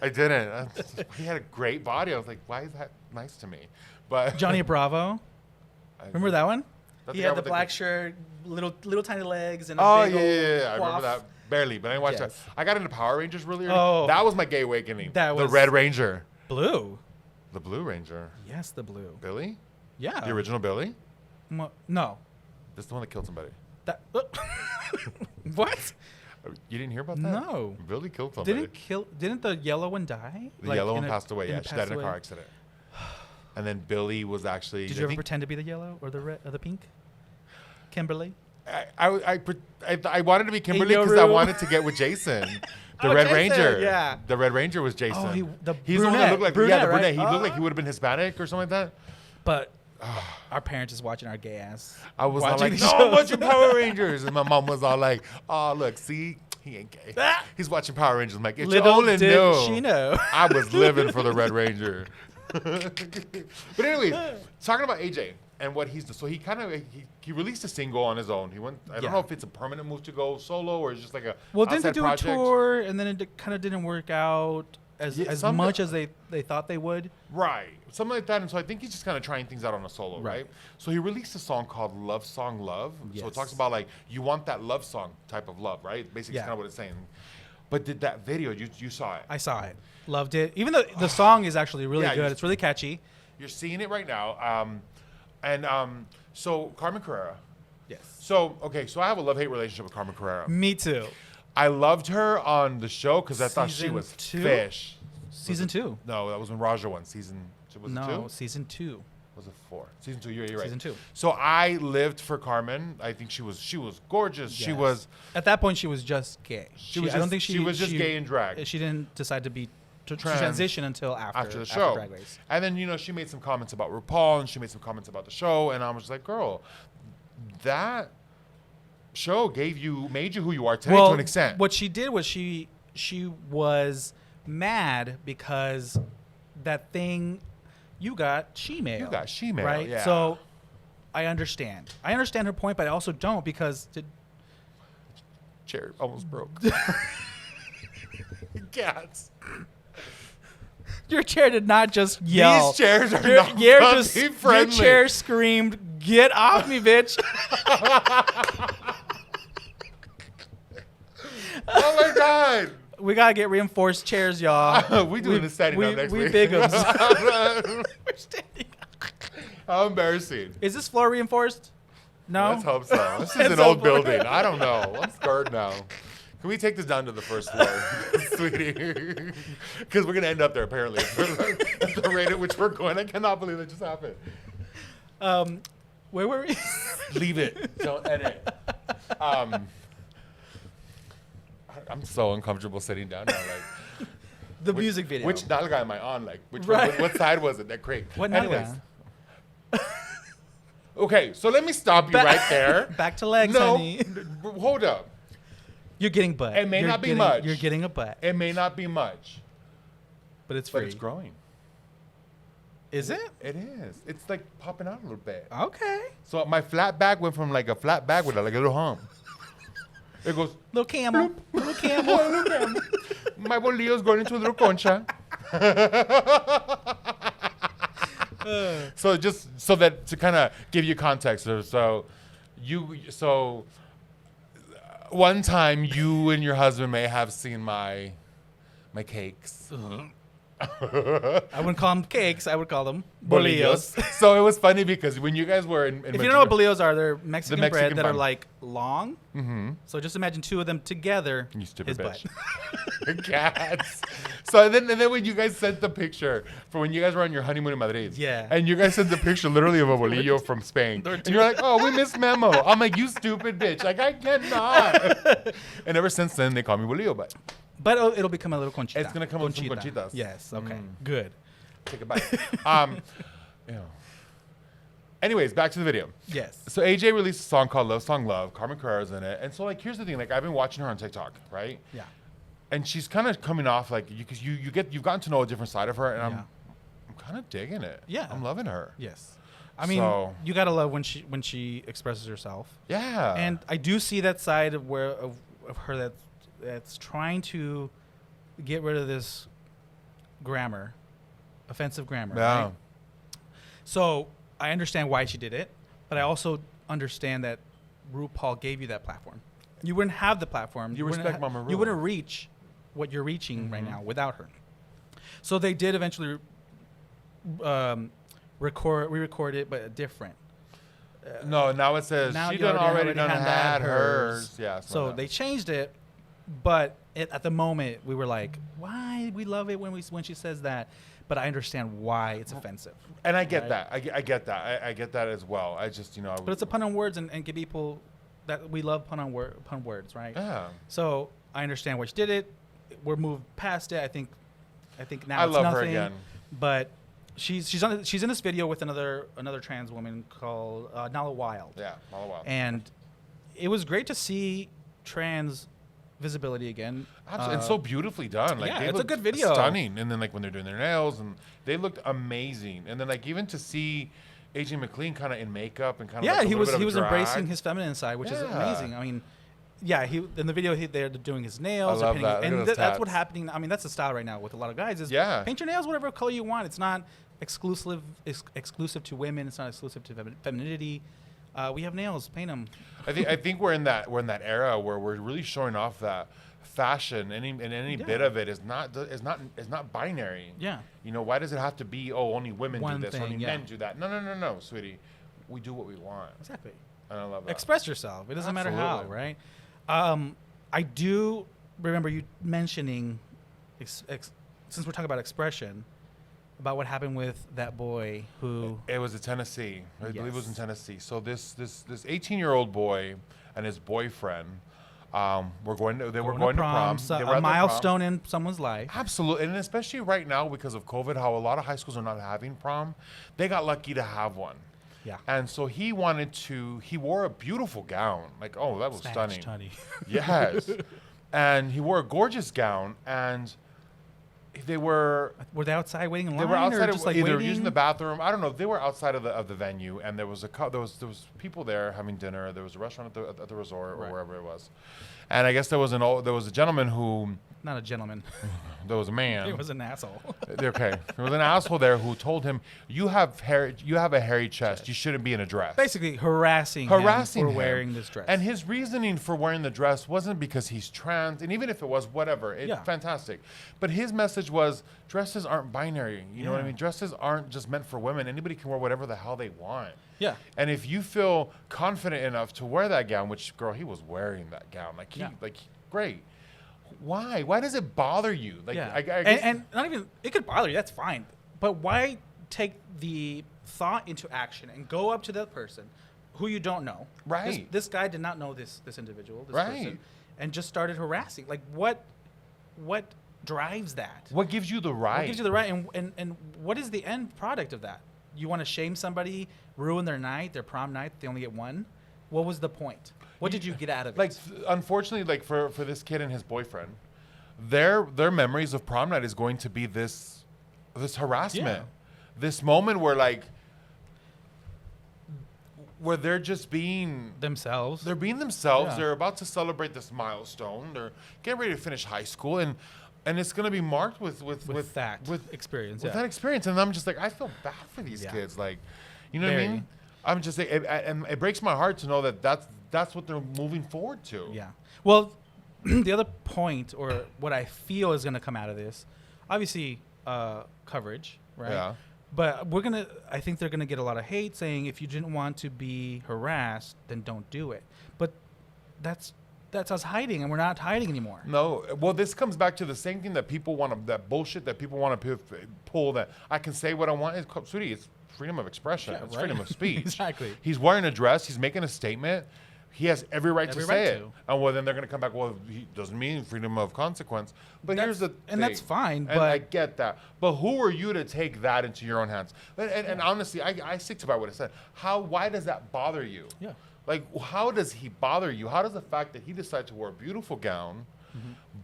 I didn't. He had a great body. I was like, why is that nice to me? But Johnny Bravo. Remember that one? That's He the guy had the with black shirt, little tiny legs, and a Oh big yeah, old yeah. I remember coif. that barely, but I didn't watch Yes. that. I got into Power Rangers really early. Oh. That was my gay awakening. That the was- Red Ranger, Blue. the Blue Ranger, Yes, the blue. Billy, Yeah. the original Billy. No. That's the one that killed somebody. That. What? You didn't hear about that? No. Billy killed somebody. Didn't the yellow one die? The yellow one passed away. Yeah, she died in a car away? accident. And then Billy was actually. Did I you ever think- pretend to be the yellow or the red or the pink? Kimberly. I wanted to be Kimberly because I Yoru. wanted to get with Jason, the Oh, Red Jason, Ranger. yeah. The Red Ranger was Jason. Oh, the He's the one that looked like brunette, the brunette. right? He looked like he would have been Hispanic or something like that. But our parents is watching our gay ass. I was all watching like, the no, I'm shows. watching Power Rangers. And my mom was all like, oh, look, see, he ain't gay. Ah. He's watching Power Rangers. I'm like, it's Little only did new. she know. I was living for the Red Ranger. But anyways, talking about AJ and what he's so he kind of he released a single on his own. He went. I don't Yeah. know if it's a permanent move to go solo or it's just like a Well, didn't they outside do project. a tour and then it kind of didn't work out as Yeah, as some- much as they thought they would? Right, something like that. And so I think he's just kind of trying things out on a solo, right? Right. So he released a song called "Love Song Love." So it Yes. talks about like you want that love song type of love, right? Basically, Yeah. kind of what it's saying. But did that video? You saw it? I saw it, loved it. Even though the song is actually really Yeah, good, you- it's really catchy. You're seeing it right now. So Carmen Carrera Yes. So I have a love-hate relationship with Carmen Carrera. Me too. I loved her on the show because I thought she Season was 2? fish. Season 2. No, that was when Raja won. Season was it 2? Season 2. Was it 4? Season 2. You're right. Season 2. So I lived for Carmen. I think she was gorgeous. Yes. She was. At that point, she was just gay. I don't think she was just gay in drag. She didn't decide to Trans. transition until after the show. Drag Race. And then she made some comments about RuPaul and she made some comments about the show, and I was just like, girl, that show made you who you are today to an extent. What she did was she was mad because that thing you got she-mail. You got she-mail, right? yeah. So I understand. I understand her point, but I also don't because chair almost broke. Cats. Your chair did not just yell. These chairs are not puppy friendly. Your chair screamed, "Get off me, bitch!" Oh my god. We gotta get reinforced chairs, y'all. We doing this standing up next we week. big 'ems. We're standing up. How embarrassing. Is this floor reinforced? No. Let's hope so. This is Let's an old hope. building. I don't know. I'm scared now. Can we take this down to the first floor, sweetie? Because we're going to end up there, apparently. At the rate at which we're going. I cannot believe that just happened. Where were we? Leave it. Don't edit. I'm so uncomfortable sitting down now. Like, The music video. Which nalga am I on? Like, which Right. one, what side was it that creaked? What Anyways. nalga? Okay, so let me stop you right there. Back to legs, No, honey. hold up. You're getting butt. It may You're not be getting- much. You're getting a butt, It may not be much, but it's but free. it's growing. Is it? It is. It's like popping out a little bit. Okay. So my flat back went from like a flat back with like a little hump. It goes, Little camel. Little camel. look at me. My bolillo's going into a little concha. So just so that to kind of give you context, so one time you and your husband may have seen my cakes. I wouldn't call them cakes. I would call them Bolillos. bolillos. So it was funny because when you guys were in If you don't know what bolillos are, they're Mexican, Mexican bread that are bun. like long. Mm-hmm. So just imagine two of them together. You stupid is bitch. butt. Cats. So and then when you guys sent the picture for when you guys were on your honeymoon in Madrid. Yeah. And you guys sent the picture literally of a bolillo from Spain. And you're like, oh, we missed Memo. I'm like, you stupid bitch. Like, I cannot. And ever since then, they call me bolillo butt. But it'll become a little conchita. It's gonna come with some conchitas. Yes. Okay. Mm. Good. Take a bite. You know. Anyways, back to the video. Yes. So AJ released a song called Love Song Love. Carmen Carrera's in it. And so like here's the thing, like I've been watching her on TikTok, right? Yeah. And she's kind of coming off like because you've gotten to know a different side of her, and Yeah. I'm kind of digging it. Yeah. I'm loving her. Yes. I mean, So- you gotta love when she expresses herself. Yeah. And I do see that side of of her that's trying to get rid of this grammar, offensive grammar. yeah. Right? So I understand why she did it, but I also understand that RuPaul gave you that platform. You wouldn't have the platform. You wouldn't respect Mama Ru. You wouldn't reach what you're reaching right now without her. So they did eventually re-record it, but different. No, now it says Now she you done already had had hers. Yeah. So they changed it, but at the moment we were like, "Why? We love it when she says that." But I understand why it's offensive. and I get right? that. I get that. I get that as well. I just But it's a pun on words, and give people that we love pun words, right? yeah. So I understand why she did it. We're moved past it. I think now I it's love her nothing. again. But she's in this video with another trans woman called Nala Wild. Yeah. All a while. And it was great to see trans visibility again. Absolutely. And so beautifully done. Like yeah, they it's a looked good video. Stunning. And then like when they're doing their nails and they looked amazing. And then like even to see AJ Mclean kind of in makeup and kind of Yeah, like he was drag. embracing his feminine side, which is Yeah. amazing. I mean, yeah, he in the video they're doing his nails, I love painting that. Look and at those that's what tats. happening. I mean, that's the style right now with a lot of guys is Yeah. paint your nails whatever color you want. It's not exclusive to women. It's not exclusive to femininity. We have nails, paint them. I think we're in that era where we're really showing off that fashion any Yeah. bit of it is not binary. Yeah. You know, why does it have to be only women One do this, thing, only yeah. men do that? No, sweetie. We do what we want. Exactly. And I love that. Express yourself. It doesn't matter how, Absolutely. right? I do remember you mentioning, since we're talking about expression, about what happened with that boy who. It was in Tennessee. I believe it was in Yes. Tennessee. So this 18-year-old boy and his boyfriend were going to prom. So They were a at their milestone in someone's life. Absolutely, and especially right now because of COVID, how a lot of high schools are not having prom. They got lucky to have one. Yeah. And so he wore a beautiful gown. Like, oh, that was Snatched, stunning. honey. Yes. And he wore a gorgeous gown, and they were Were they outside waiting in line? they were outside or of just like either waiting? using the bathroom. I don't know. They were outside of the venue, and there was there was people there having dinner. There was a restaurant at the resort or Right. wherever it was, and I guess there was a gentleman who Not a gentleman. there was a man. It was an asshole. Okay, there was an asshole there who told him, "You have a hairy chest. You shouldn't be in a dress." Basically harassing him for wearing this dress. And his reasoning for wearing the dress wasn't because he's trans, and even if it was, whatever, Yeah. fantastic. But his message was dresses aren't binary. You know what I Yeah. mean? Dresses aren't just meant for women. Anybody can wear whatever the hell they want. Yeah. And if you feel confident enough to wear that gown, which girl, he was wearing that gown, Yeah. great. Why? Why does it bother you? Like, yeah. I guess, and not even, it could bother you, that's fine. But why take the thought into action and go up to that person who you don't know? Right. This guy did not know this individual, this Right. person, and just started harassing. Like, what drives that? what gives you the right? What gives you the right? And what is the end product of that? You want to shame somebody, ruin their night, their prom night, they only get one? What was the point? What did you get out of Like, it? unfortunately, like for this kid and his boyfriend, their memories of prom night is going to be this harassment, Yeah. this moment where they're just being Themselves. they're being themselves. Yeah. They're about to celebrate this milestone. They're getting ready to finish high school, and it's going to be marked with that experience. with Yeah. that experience. And I'm just like, I feel bad for these Yeah. kids. Like, you know what I Very. mean? I'm just like, and it breaks my heart to know that that's what they're moving forward to. Yeah. Well, the other point, or what I feel is going to come out of this, obviously, coverage, right? Yeah. But I think they're going to get a lot of hate saying if you didn't want to be harassed, then don't do it. But that's us hiding, and we're not hiding anymore. No, well, this comes back to the same thing that people want to, that bullshit that people want to pull, that I can say what I want. Sweetie, it's freedom of expression. Yeah, It's right. freedom of speech. Exactly. He's wearing a dress. He's making a statement. He has every right to Every say right it. to. And well, then they're going to come back, well, he doesn't mean freedom of consequence. But here's the thing. And that's fine, And I but- get that. But who are you to take that into your own hands? And honestly, I stick to by what I said. Why does that bother you? Yeah. Like, how does he bother you? How does the fact that he decided to wear a beautiful gown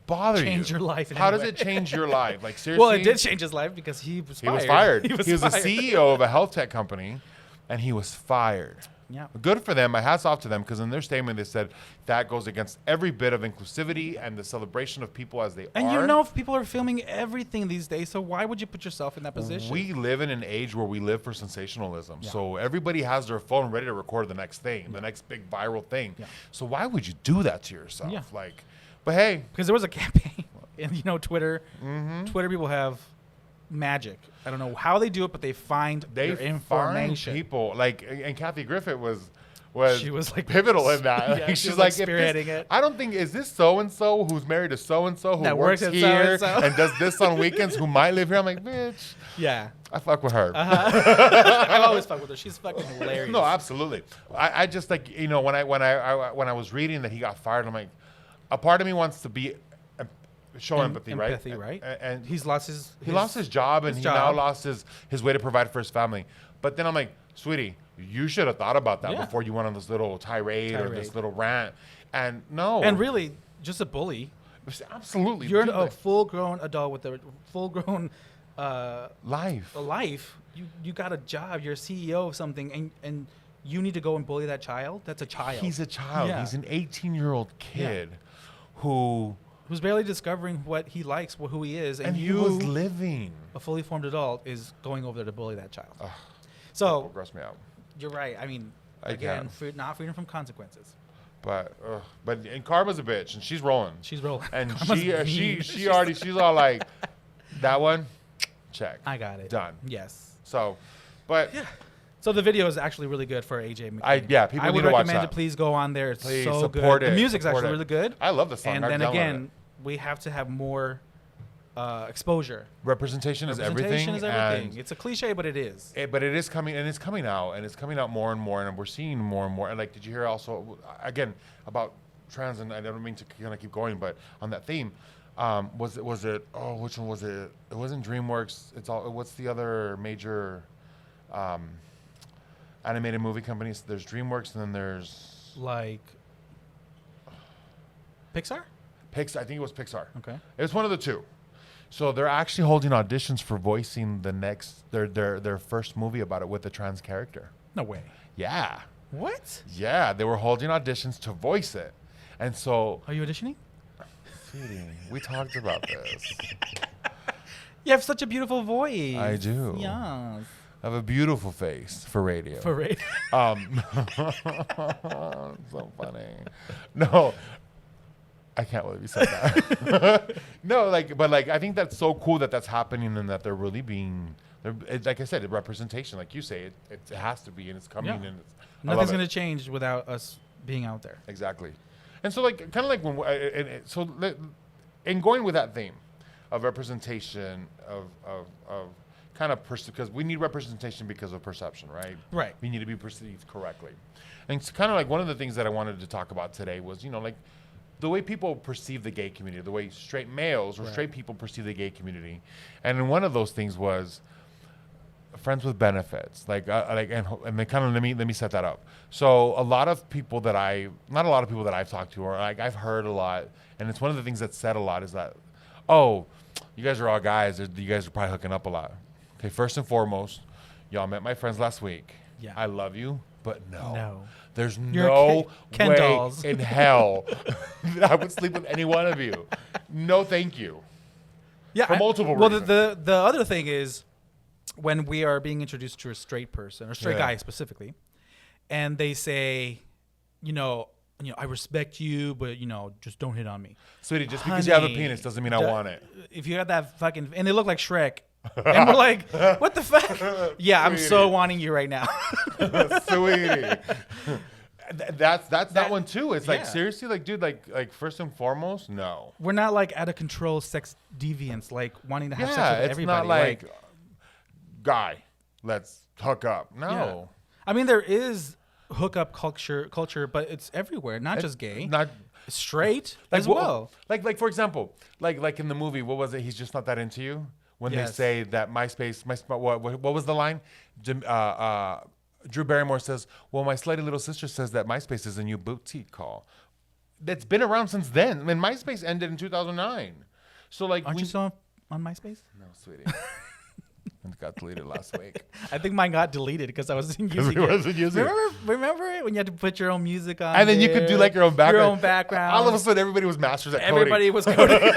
bother you? Change your life in How any does way? it change your life? Like, seriously? Well, it did change his life because he was He fired. was fired. He was fired. the CEO of a health tech company, and he was fired. Yeah. Good for them. My hat's off to them, because in their statement they said that goes against every bit of inclusivity and the celebration of people as they And are. you know, people are filming everything these days, so why would you put yourself in that position? We live in an age where we live for sensationalism. Yeah. So everybody has their phone ready to record the next thing, the next big viral thing. Yeah. So why would you do that to yourself? Yeah. Like, but hey, Because there was a campaign, and Twitter. Mm-hmm. Twitter people have magic. I don't know how they do it, but they find they your information. find people like, and Kathy Griffith was She was, like, pivotal in that. yeah, Like, she was, like, spearheading it. I don't think, is this so and so who's married to so and so who That works works at here so-and-so? and does this on weekends, who might live here? I'm like, bitch, Yeah. I fuck with her. I always fuck with her. She's fucking hilarious. No, absolutely. I just, like, when I was reading that he got fired, I'm like, a part of me wants to be show empathy, right? Empathy, right? And He's lost his. he lost his job, and his he now job. lost his way to provide for his family. But then I'm like, sweetie, you should have thought about that Yeah. before you went on this little tirade or this Tirade. little rant. And no, And really, just a bully. absolutely, You're dude, a like, full-grown adult with a full-grown life. life. You got a job. You're a CEO of something, and you need to go and bully that child. That's a child. He's a child. Yeah. He's an 18-year-old kid who who's barely discovering what he likes, who he is, and he you, was living. a fully formed adult, is going over there to bully that child. Ugh, So gross me out. you're right. I mean, I again, can't. not freedom from consequences. But and Karma's a bitch, and she's rolling. She's rolling. And Karma's mean. she's all like, that one, check. I got it. Done. Yes. So, but So the video is actually really good for AJ McLean. People I need would to watch recommend that. it. Please go on there. It's Please so support good. it. The music's Support actually it. really good. I love the song. And I've then downloaded again, we have to have more exposure. representation is everything. Representation is everything. It's a cliche, but it is. But it is coming, and it's coming out, and it's coming out more and more, and we're seeing more and more. And like, did you hear also again about trans? And I don't mean to kind of keep going, but on that theme, was it? Oh, which one was it? It wasn't DreamWorks. It's all. What's the other major animated movie companies? There's DreamWorks, and then there's Like Pixar? Pixar. I think it was Pixar. Okay. It was one of the two. So they're actually holding auditions for voicing the next their first movie about it with a trans character. No way. Yeah. What? Yeah, they were holding auditions to voice it. And so, Are you auditioning? sweetie, we talked about this. You have such a beautiful voice. I do. Yes. I have a beautiful face for radio. For radio. So funny. No, I can't believe you said that. No, but I think that's so cool that that's happening and that they're really being, like I said, a representation. Like you say, it has to be, and it's coming. Yeah. And it's, Nothing's going to change without us being out there. Exactly. And so, kind of like when, in going with that theme of representation of kind of because we need representation because of perception, right? Right. We need to be perceived correctly. And it's kind of like one of the things that I wanted to talk about today was, like the way people perceive the gay community, the way straight males or straight people perceive the gay community. And one of those things was friends with benefits, and they kind of let me set that up. So a lot of people that not a lot of people that I've talked to, or like I've heard a lot, and it's one of the things that's said a lot is that, oh, you guys are all guys, you guys are probably hooking up a lot. Okay, first and foremost, y'all met my friends last week. Yeah. I love you, but no. There's You're no Ken way dolls. in hell that I would sleep with any one of you. No, thank you. Yeah. For multiple well, reasons. the other thing is when we are being introduced to a straight person or straight guy specifically, and they say, I respect you, but just don't hit on me. Sweetie, just because you have a Honey, penis doesn't mean I want it. If you got that fucking, and they look like Shrek, and we're like, what the fuck? Yeah, I'm so wanting you right now. Sweetie. That's that one too. It's like, Yeah. seriously, like, dude, like first and foremost, no. We're not like out of control sex deviants, like wanting to have Yeah, sex with it's everybody. not like, guy, let's hook up. No. Yeah. I mean, there is hookup culture, but it's everywhere, not just gay. Not Straight like as well. Like for example, like in the movie, what was it? He's just not that into you. When they say that MySpace, what was the line? Drew Barrymore says, "Well, my slutty little sister says that MySpace is a new boutique call." That's been around since then. I mean, MySpace ended in 2009. So like, Aren't you still on MySpace? No, sweetie. It got deleted last week. I think mine got deleted because I wasn't using it. wasn't using it. Remember it when you had to put your own music on, And then you could do like your own background. Your own background. All of a sudden, everybody was masters at Everybody was coding.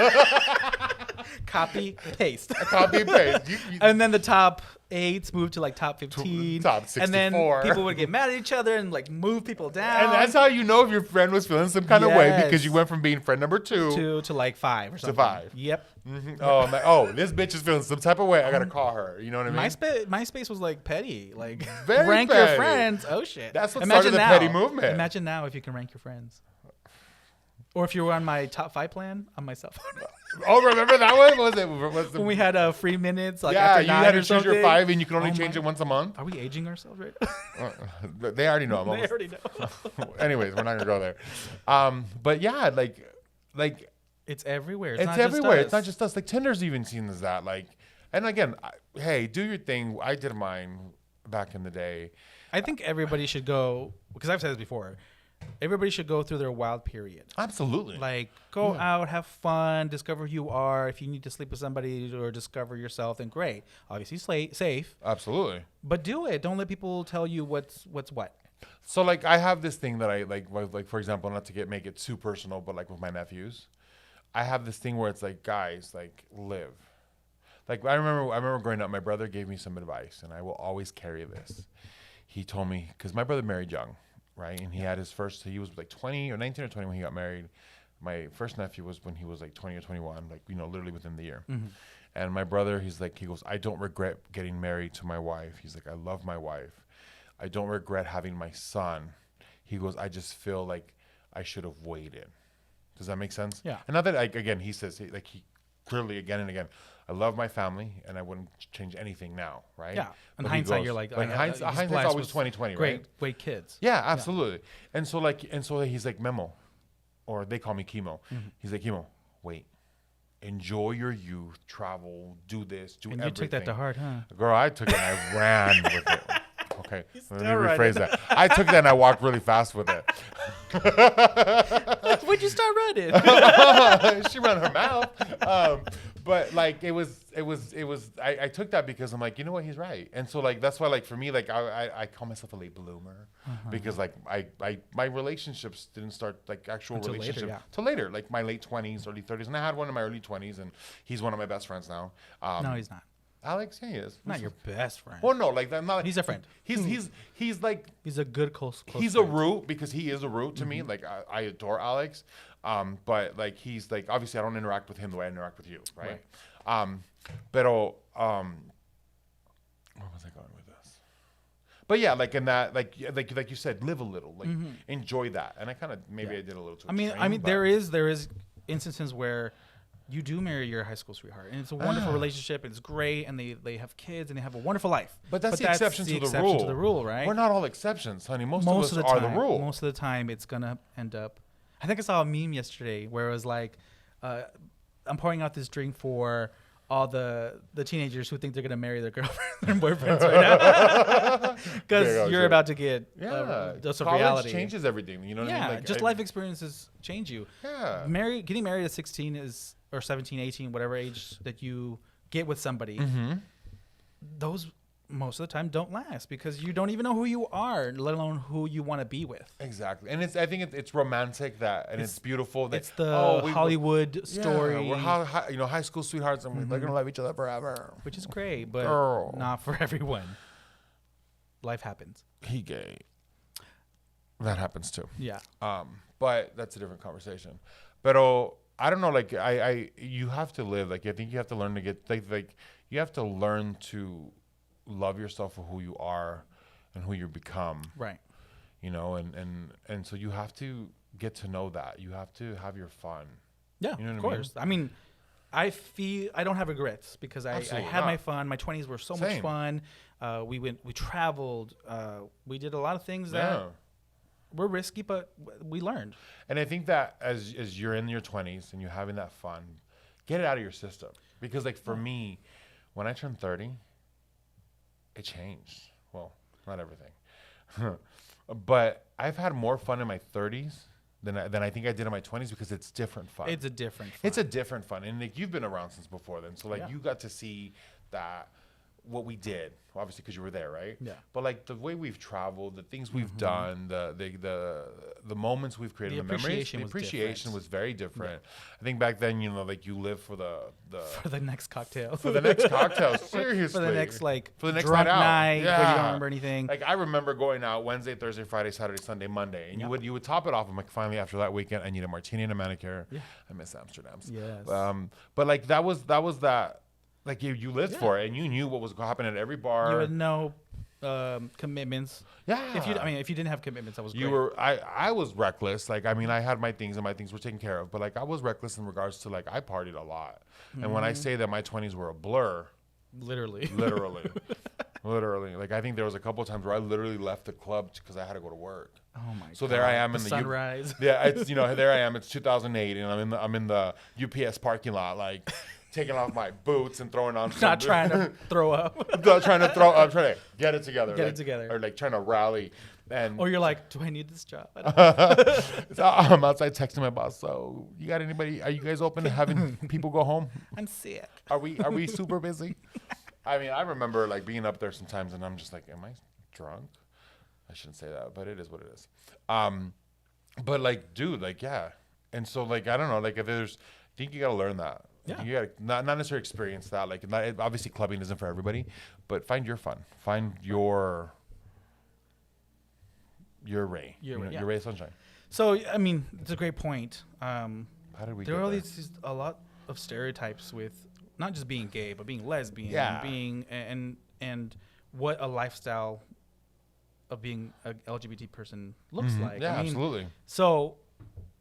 Copy, paste. copy paste. And then the top 8s moved to like top 15. Top 64. And then people would get mad at each other and like move people down. And that's how you know if your friend was feeling some kind of way, because you went from being friend number 2 to like 5 or something. 5. Yep. Mm-hmm. Oh, this bitch is feeling some type of way. I gotta call her. You know what I mean? MySpace was like petty. Like Very rank petty. your friends. Oh shit. That's what Imagine started the now. petty movement. Imagine now if you can rank your friends. Or if you were on my top 5 plan on my cell phone. Oh, remember that one? What was it? When we had free minutes, like yeah, after you 9 had to or choose your something. 5, and you can only Oh change my- it once a month. Are we aging ourselves right now? They already know. I'm They almost, already know. anyways, we're not gonna go there. But yeah, like It's everywhere. it's not everywhere. Just It's not just us. Like Tinder's even seen as that. Like, and again, hey, do your thing. I did mine back in the day. I think everybody should go, because I've said this before. Everybody should go through their wild period. Absolutely. Like, go out, have fun, discover who you are. If you need to sleep with somebody or discover yourself, then great. Obviously, safe. Absolutely. But do it. Don't let people tell you what's what. So like, I have this thing that I like for example, not to make it too personal, but like with my nephews, I have this thing where it's like, guys, like, live. Like I remember growing up, my brother gave me some advice, and I will always carry this. He told me, because my brother married young, right? And he had his first, he was like 20 or 19 or 20 when he got married. My first nephew was when he was like 20 or 21, like, literally within the year. Mm-hmm. And my brother, he goes, I don't regret getting married to my wife. He's like, I love my wife. I don't regret having my son. He goes, I just feel like I should have waited. Does that make sense? Yeah. And not that, like, again, he says, like, he clearly again and again, I love my family and I wouldn't change anything now, right? Yeah. In But he hindsight, goes- you're like, but hindsight's he's always blessed 2020, with right? Great kids. Yeah, absolutely. And so he's like, Memo, or they call me Chemo. Mm-hmm. He's like, Chemo, wait, enjoy your youth, travel, do this, do And everything. you took that to heart, huh? Girl, I took it and I ran with it. Okay, let me still running. rephrase that. I took that and I walked really fast with it. When'd you start running? She ran her mouth. But like it was I took that because I'm like, you know what, he's right. And so like that's why like for me, like I call myself a late bloomer because like I my relationships didn't start like actual Until later, relationships yeah. till later, like my late 20s, early 30s. And I had one in my early 20s and he's one of my best friends now. No, he's not. Alex, yeah, he is. Not your best friend. Well, no, like I'm not. He's a friend. He's like He's a good close he's friend. a root because he is a root to me. Like I adore Alex, but like he's like obviously I don't interact with him the way I interact with you, right? Pero where was I going with this? But yeah, like in that, like you said, live a little, like enjoy that, and I kind of maybe I did a little too. I mean, extreme, but- there is instances where you do marry your high school sweetheart, and it's a wonderful relationship, and it's great, and they have kids, and they have a wonderful life. But that's the exception to the rule. To the rule, right? We're not all exceptions, honey. Most of us the are time, the rule. Most of the time, it's gonna end up. I think I saw a meme yesterday where it was like, I'm pouring out this drink for all the teenagers who think they're gonna marry their girlfriends and boyfriends right now, because you're about to get dose of College reality. changes everything. You know what I mean? Like, just life experiences change you. Yeah. Getting married at 16 is, or 17, 18, whatever age that you get with somebody, those most of the time don't last because you don't even know who you are, let alone who you want to be with. Exactly, and I think it's romantic and it's beautiful. That, It's the Hollywood story, we're high school sweethearts, and we're gonna love each other forever. which is great, but Girl. not for everyone. Life happens. He gay. That happens too. Yeah. But that's a different conversation. But I don't know. Like you have to live. Like I think you have to learn to get like you have to learn to love yourself for who you are and who you become. Right. You know, and so you have to get to know that. You have to have your fun. Yeah, You know of what I mean? course. I mean, I feel I don't have regrets because I Absolutely had my not. fun. My 20s were so much Same. fun. We traveled. We did a lot of things that Yeah. were risky, but we learned. And I think that as you're in your 20s and you're having that fun, get it out of your system. Because like for me, when I turned 30, it changed. Well, not everything. But I've had more fun in my 30s than I think I did in my 20s because it's different fun. It's a different fun. It's a different fun. And like you've been around since before then. So like Yeah. you got to see that what we did, obviously because you were there, right? Yeah. But like the way we've traveled, the things we've done, the moments we've created, the memories, the appreciation was very different. I think back then, like you live for the for the next cocktail. for the next cocktail. Seriously, For the next for the next drunk night out. night where you Yeah. don't remember anything. Like I remember going out Wednesday, Thursday, Friday, Saturday, Sunday, Monday, and you would top it off. I'm like, finally after that weekend, I need a martini and a manicure. Yeah. I miss Amsterdam's. Yes. But like that was that. Like you lived for it, and you knew what was going to happen at every bar. You had no commitments. Yeah. If you didn't have commitments, that was great. I was reckless. Like, I mean, I had my things and my things were taken care of, but like I was reckless in regards to like I partied a lot. And when I say that my 20s were a blur, literally. literally, like I think there was a couple of times where I literally left the club because I had to go to work. Oh my god. So there I am the in the sunrise. Yeah, it's there I am. It's 2008, and I'm in the UPS parking lot, like taking off my boots and throwing on. Not trying to throw up. I'm trying to get it together. Get it together. Or like trying to rally. And Or you're like, do I need this job? so I'm outside texting my boss. So you got anybody? Are you guys open to having people go home? I'm sick. Are we super busy? I mean, I remember like being up there sometimes, and I'm just like, am I drunk? I shouldn't say that, but it is what it is. But like, dude, like, yeah. And so like, I don't know, like if I think you got to learn that. Yeah. You got to not necessarily experience that. Like, obviously clubbing isn't for everybody, but find your fun. Find your ray. Your ray, yeah. Your ray of sunshine. So, I mean, it's a great point. How did we There get are all there? these a lot of stereotypes with not just being gay, but being lesbian, Yeah. being and what a lifestyle of being a LGBT person looks like. Yeah, I mean, absolutely. So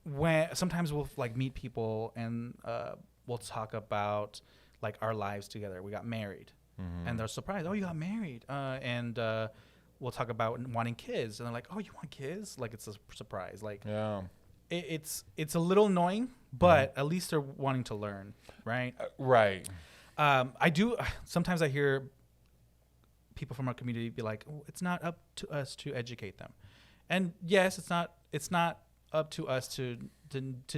when sometimes we'll like meet people and we'll talk about like our lives together. We got married, and they're surprised. Oh, you got married, and we'll talk about wanting kids, and they're like, "Oh, you want kids?" Like it's a surprise. Like Yeah. it's a little annoying, but at least they're wanting to learn, right? Right. I do sometimes I hear people from our community be like, oh, "It's not up to us to educate them," and yes, it's not up to us to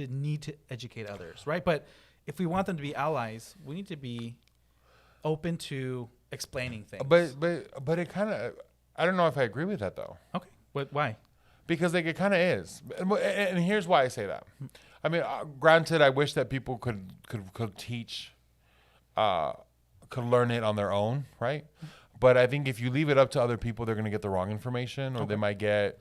need to educate others, right? But if we want them to be allies, we need to be open to explaining things. But it kind of, I don't know if I agree with that though. Okay, why? Because like it kind of is, and here's why I say that. I mean, granted, I wish that people could teach, could learn it on their own, right? But I think if you leave it up to other people, they're gonna get the wrong information, or they might get,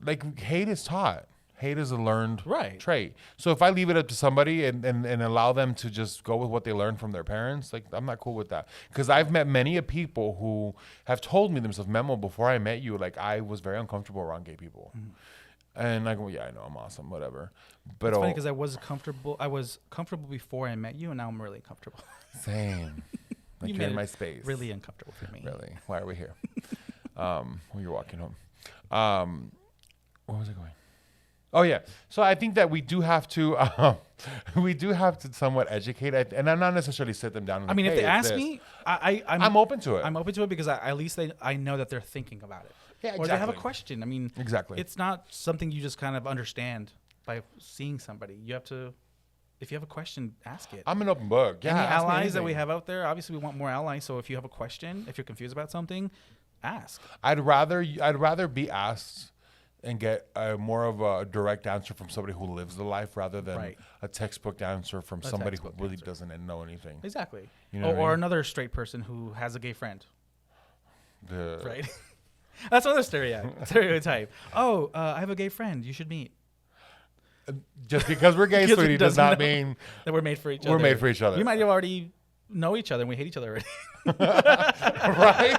like hate is taught. Hate is a learned trait. So if I leave it up to somebody and allow them to just go with what they learned from their parents, like I'm not cool with that. Because I've met many of people who have told me themselves, Memo, before I met you, like I was very uncomfortable around gay people. And I go, yeah, I know, I'm awesome, whatever. But it's funny because I was comfortable before I met you, and now I'm really uncomfortable. Same. Like You you're in made my it space. Really uncomfortable for me. Really? Why are we here? When you're walking home. Where was I going? Oh yeah. So I think that we do have to somewhat educate, and I'm not necessarily sit them down. And I mean, like, if they hey, ask it's me, this. I'm open to it. I'm open to it because at least I know that they're thinking about it. Yeah, Or they have a exactly. question. I mean, Exactly. It's not something you just kind of understand by seeing somebody. You have to, if you have a question, ask it. I'm an open book. Yeah. Any ask me allies that anything. we have out there, obviously we want more allies. So if you have a question, if you're confused about something, ask. I'd rather be asked and get more of a direct answer from somebody who lives the life rather than a textbook answer from somebody who really doesn't know anything. Exactly. You know what I or mean? another straight person who has a gay friend. The- Right. That's another stereotype. Oh, I have a gay friend. You should meet. Just because we're gay, Because it sweetie, does doesn't not know mean that we're made for each other. we're made for each other. We might have already know each other and we hate each other already. Right?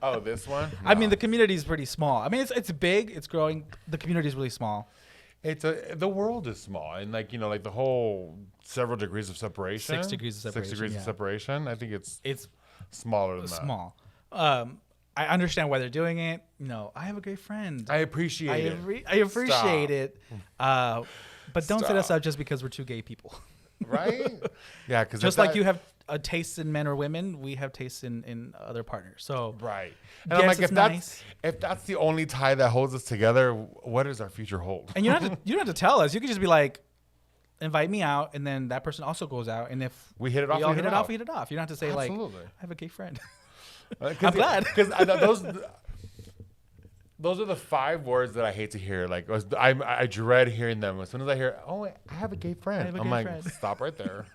Oh, this one? I mean, No. the community is pretty small. I mean, it's big. It's growing. The community is really small. The world is small, and like like the whole several degrees of separation. 6 degrees of separation. 6 degrees of yeah. separation. I think it's It's smaller than that. small. I understand why they're doing it. I have a gay friend. I appreciate it. I appreciate it. But don't set us Stop. up just because we're two gay people. Right? Yeah, because Just like you have a taste in men or women, we have tastes in other partners. So right. And Yes, I'm like, it's if that's the only tie that holds us together, what does our future hold? and you don't have to tell us. You can just be like, invite me out, and then that person also goes out, and if We hit it off. we all we hit it off, we hit it off. You don't have to say like, Absolutely. I have a gay friend. I'm glad. because those are the 5 words that I hate to hear. Like I dread hearing them. As soon as I hear, "Oh, I have a gay friend," have a I'm gay like, friend. "Stop right there."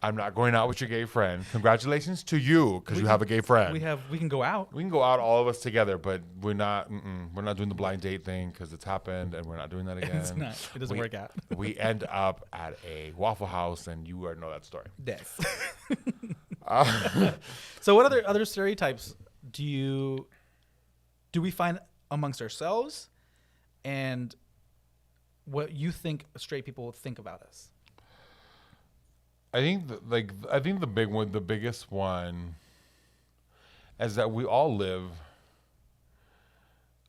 I'm not going out with your gay friend. Congratulations to you because you have a gay friend. We can go out. We can go out, all of us together, but we're not doing the blind date thing because it's happened, and we're not doing that again. It's not. It doesn't work out. We end up at a Waffle House, and you already know that story. Yes. So what other stereotypes do we find amongst ourselves, and what you think straight people will think about us? I think the biggest one is that we all live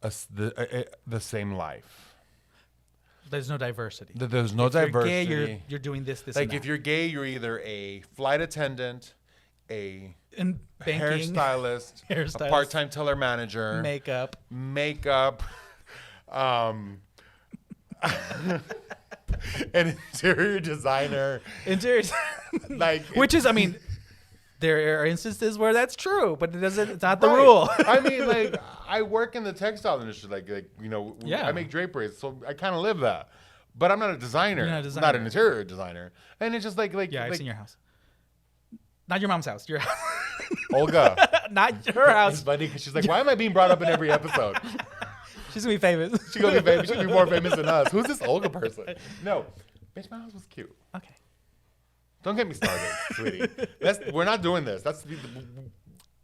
the same life. There's no diversity. There's no If diversity. You're gay, you're doing this, like and if you're gay, you're either a flight attendant, a in banking, hairstylist, a hairstylist, part-time teller manager, makeup, an interior designer, like which is, I mean, there are instances where that's true, but it's not the Right. rule. I mean, like I work in the textile industry, Yeah. I make draperies, so I kind of live that. But I'm not a designer, You're not a not designer. an interior designer, and it's just like Yeah, I've like seen your house. Not your mom's house. Your house. Olga. Not her It's house. funny because she's like, why am I being brought up in every episode? She's gonna be famous. She's gonna be famous. She'll be more famous than us. Who's this Olga person? No, bitch, my house was cute. Okay. Don't get me started, sweetie. We're not doing this.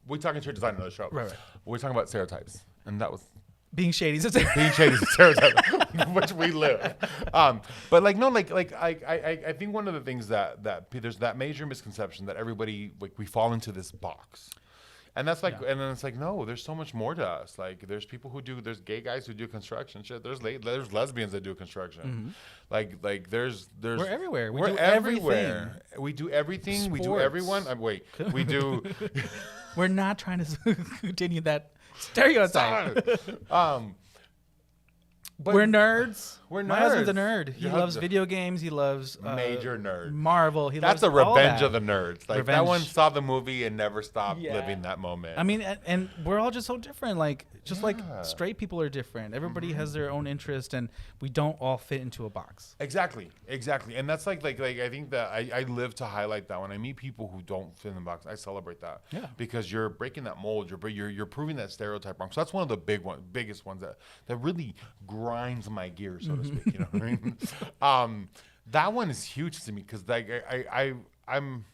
we're talking interior design on the show. Right. We're talking about stereotypes, and that was being shady. being shady is a stereotype, which we live. But like no, like I think one of the things that there's that major misconception that everybody like we fall into this box. And that's like, and then it's like, no, there's so much more to us. Like, there's people there's gay guys who do construction shit. There's lesbians that do construction. Like there's. We're everywhere. We're do everywhere. Everything. We do everything. Sports. We do everyone. We do. We're not trying to continue that stereotype. But we're nerds. We're nerds. My husband's a nerd. He Your loves husband- video games. He loves Major nerd. Marvel. That's a loves all revenge that. of the nerds. Like that Revenge. one saw the movie and never stopped Yeah. living that moment. I mean, and we're all just so different. Like, just like Yeah. straight people are different. Everybody has their own interest, and we don't all fit into a box. Exactly, and that's like I think that I live to highlight that when I meet people who don't fit in the box, I celebrate that. Yeah. Because you're breaking that mold, you're proving that stereotype wrong. So that's one of the biggest ones that really grinds my gears, so to speak. You know what I mean? That one is huge to me because like I'm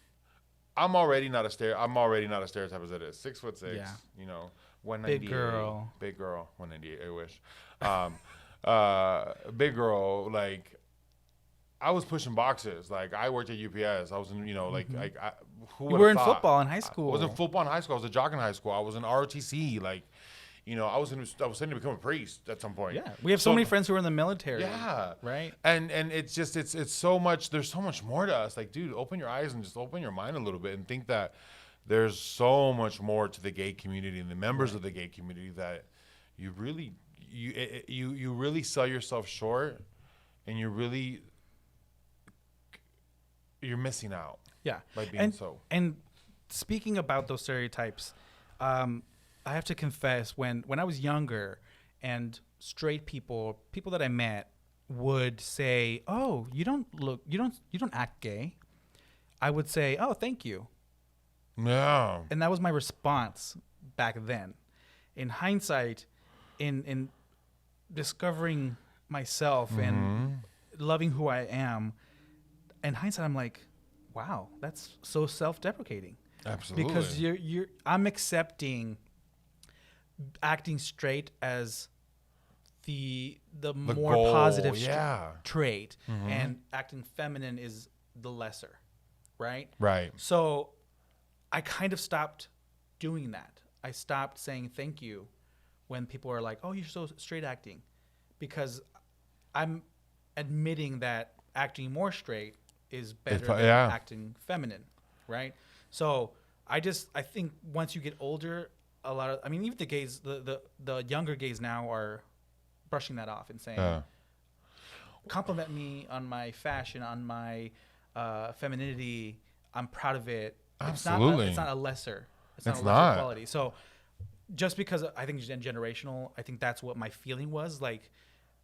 already not a stereotype as it is. 6'6", Yeah. you know, 198, big girl, 198. I wish. Big girl, like I was pushing boxes. Like I worked at UPS. I was in, you know, like who You would've were in thought? football in high school. I was in football in high school. I was a jock in high school. I was in ROTC. Like, you know, I was trying to become a priest at some point. Yeah, we have so many friends who are in the military. Yeah. Right. And it's just it's so much. There's so much more to us. Like, dude, open your eyes and just open your mind a little bit and think that there's so much more to the gay community and the members of the gay community that you really you really sell yourself short, and you're missing out. Yeah. By being so. And speaking about those stereotypes, I have to confess, when I was younger, and straight people that I met would say, "Oh, you don't act gay," I would say, "Oh, thank you." Yeah. And that was my response back then. In hindsight, in discovering myself and loving who I am, in hindsight, I'm like, wow, that's so self-deprecating. Absolutely. Because I'm accepting acting straight as the more goal, positive yeah. trait, and acting feminine is the lesser, right? Right. So I kind of stopped doing that. I stopped saying thank you when people are like, "Oh, you're so straight acting," because I'm admitting that acting more straight is better than acting feminine, right? So I think once you get older, even the gays, the younger gays now are brushing that off and saying, compliment me on my fashion, on my femininity. I'm proud of it. Absolutely. It's not a lesser. It's It's not a lesser not. quality. So just because I think it's generational, I think that's what my feeling was. Like,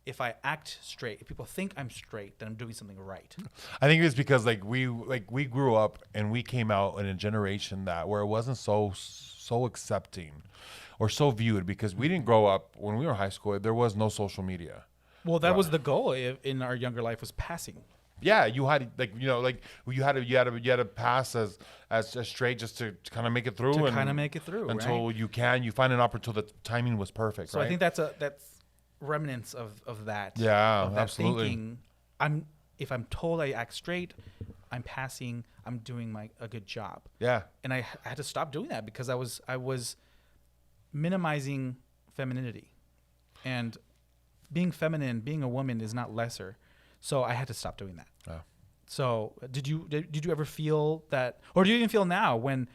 if I act straight, if people think I'm straight, then I'm doing something right. I think it's because we grew up and we came out in a generation where it wasn't so accepting or so viewed, because we didn't grow up when we were in high school. There was no social media. Well, that was the goal in our younger life, was passing. Yeah, you had you had to pass as straight just to kind of make it through. Until right? you find an opportunity. Until the timing was perfect. So right? I think that's remnants of that. Yeah, of that absolutely. Thinking, if I'm told I act straight, I'm passing. I'm doing a good job. Yeah. And I had to stop doing that because I was minimizing femininity, and being feminine, being a woman, is not lesser. So I had to stop doing that. Yeah. So did you ever feel that, or do you even feel now when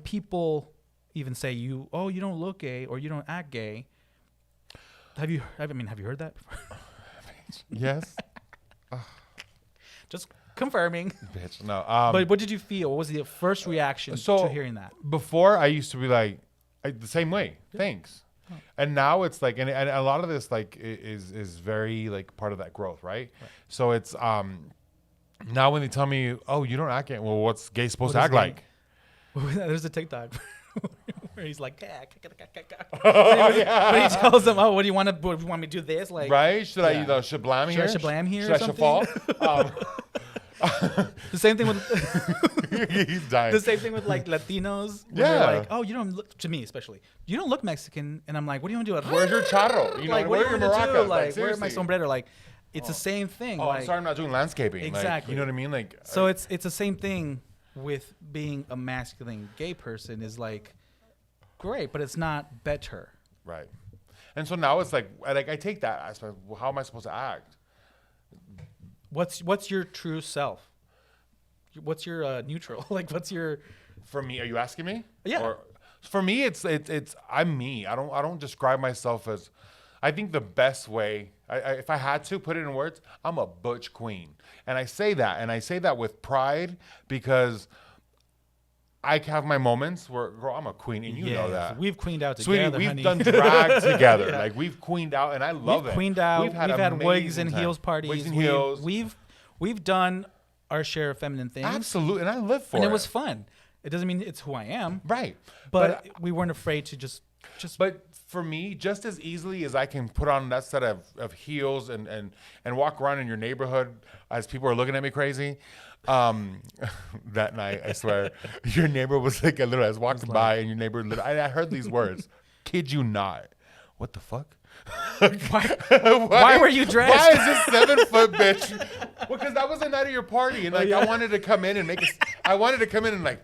people even say you don't look gay or you don't act gay? Have you heard that before? Yes. Just confirming. Bitch. No. But what did you feel? What was the first reaction to hearing that? Before, I used to be like the same way. Thanks. And now it's like, and a lot of this like is very like part of that growth, right? So it's now when they tell me, "Oh, you don't act gay," well, what's gay supposed to act like? There's a TikTok where he's like, when he tells them, "Oh, what do you want me to do this?" Like, right? Should I shablam here? Should I shablam here? Should I or something? fall? The same thing with He's dying. the same thing with like Latinos. When Yeah. they're like, oh, you don't look, to me especially, you don't look Mexican, and I'm like, what do you want to do? Like, Where's your charro? You know, like, where what are do your you want to do? maracas? Like, where's my seriously. sombrero? Like, it's the same thing. Oh, like, I'm sorry, I'm not doing landscaping. Like, Exactly. you know what I mean? Like, So it's the same thing with being a masculine gay person. Is like, great, but it's not Betch her. right. And so now it's like I take that aspect. Well, how am I supposed to act? What's your true self? What's your neutral? Like, what's your? For me, are you asking me? Yeah. Or, for me, it's I'm me. I don't describe myself as. I think the best way, if I had to put it in words, I'm a butch queen, and I say that with pride because I have my moments where, girl, I'm a queen, and you know that. We've queened out Sweetie, together, we've honey. done drag together. Like, we've queened out, and I love We've it. queened out. We've had wigs amazing and time. heels parties. Wigs and heels. We've done our share of feminine things. Absolutely, and I live for it. And it was fun. It doesn't mean it's who I am. Right. But we weren't afraid to just. But for me, just as easily as I can put on that set of heels and walk around in your neighborhood as people are looking at me crazy, that night, I swear, your neighbor was like a little, I was walking by and your neighbor, I heard these words, kid you not. What the fuck? Why were you dressed? Why is this 7 foot bitch? Because that was the night of your party, and like I wanted to come in and I wanted to come in and like,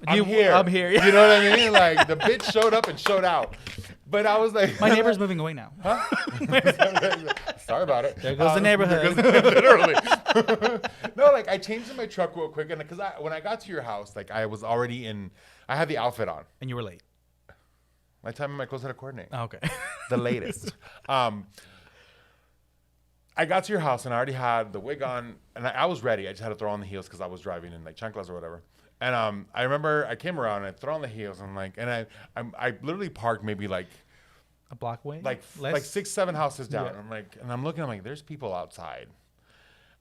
I'm here. I'm here. You know what I mean? Like the bitch showed up and showed out. But I was like, My neighbor's moving away now. sorry about it. There goes the neighborhood. Literally. No, like I changed in my truck real quick, and because when I got to your house, like I was already I had the outfit on. And you were late. My time and my clothes had to coordinate. Oh, okay. The latest. I got to your house and I already had the wig on, and I was ready. I just had to throw on the heels because I was driving in like chanclas or whatever. And I remember I came around and I throw on the heels and like, and I literally parked maybe like A block away? like Less? 6, 7 houses down. Yeah. I'm like, and I'm looking, I'm like, there's people outside.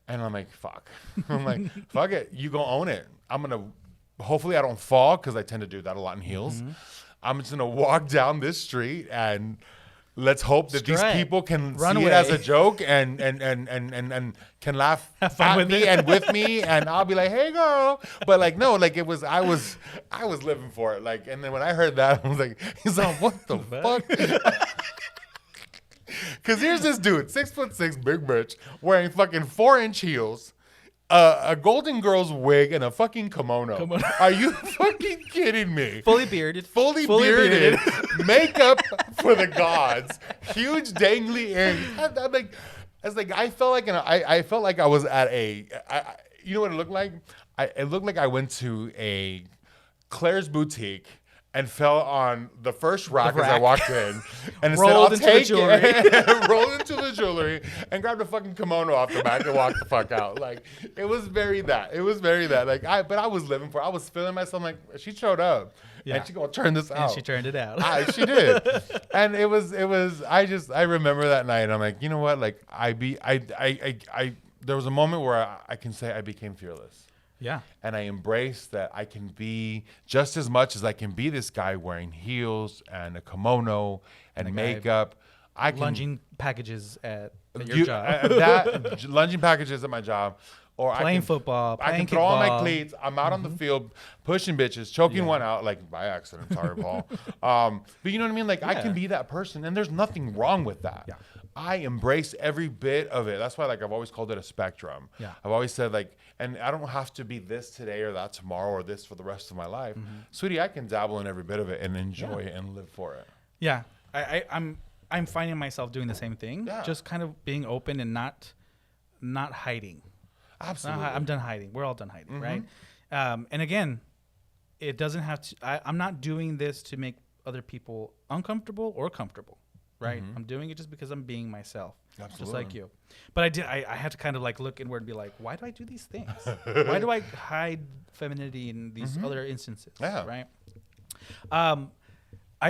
And I'm like, fuck. I'm like, fuck it. You gonna own it. Hopefully I don't fall because I tend to do that a lot in heels. Mm-hmm. I'm just gonna walk down this street and let's hope that these Strut. people can Run see away. it as a joke and can laugh Have fun at with me it. and with me, and I'll be like, hey girl. But like no, like I was living for it. Like, and then when I heard that, I was like, he's like, what the fuck? Because here's this dude, 6'6", big bitch, wearing fucking 4-inch heels, a Golden Girls wig, and a fucking kimono. Are you fucking kidding me? Fully bearded. Fully bearded, makeup for the gods, huge dangly earrings. I'm like, I felt like I was at you know what it looked like? It looked like I went to a Claire's boutique and fell on the first rack as I walked in, and Rolled said, "I'll into the take it." Rolled into the jewelry and grabbed a fucking kimono off the back and walked the fuck out. Like it was very that. Like I was living for it. I was feeling myself. Like she showed up, and she gonna turn this out. And she turned it out. She did, and it was. I remember that night. And I'm like, you know what? Like there was a moment where I can say I became fearless. Yeah. And I embrace that I can be just as much as I can be this guy wearing heels and a kimono and makeup. I can Lunging packages at your job. lunging packages at my job, or Playing I can, football, I can playing throw on my kickball. cleats. I'm out on the field pushing bitches, choking one out like by accident. Sorry, Paul. But you know what I mean? Like I can be that person, and there's nothing wrong with that. Yeah. I embrace every bit of it. That's why, like, I've always called it a spectrum. Yeah. I've always said, like, and I don't have to be this today or that tomorrow or this for the rest of my life. Sweetie, I can dabble in every bit of it and enjoy it and live for it. Yeah. I'm finding myself doing the same thing. Yeah. Just kind of being open and not hiding. Absolutely. I'm done hiding. We're all done hiding, right? And again, it doesn't have to. I'm not doing this to make other people uncomfortable or comfortable, right? I'm doing it just because I'm being myself, just like you. But I had to kind of like look inward and be like, why do I do these things? Why do I hide femininity in these other instances? Yeah. Right.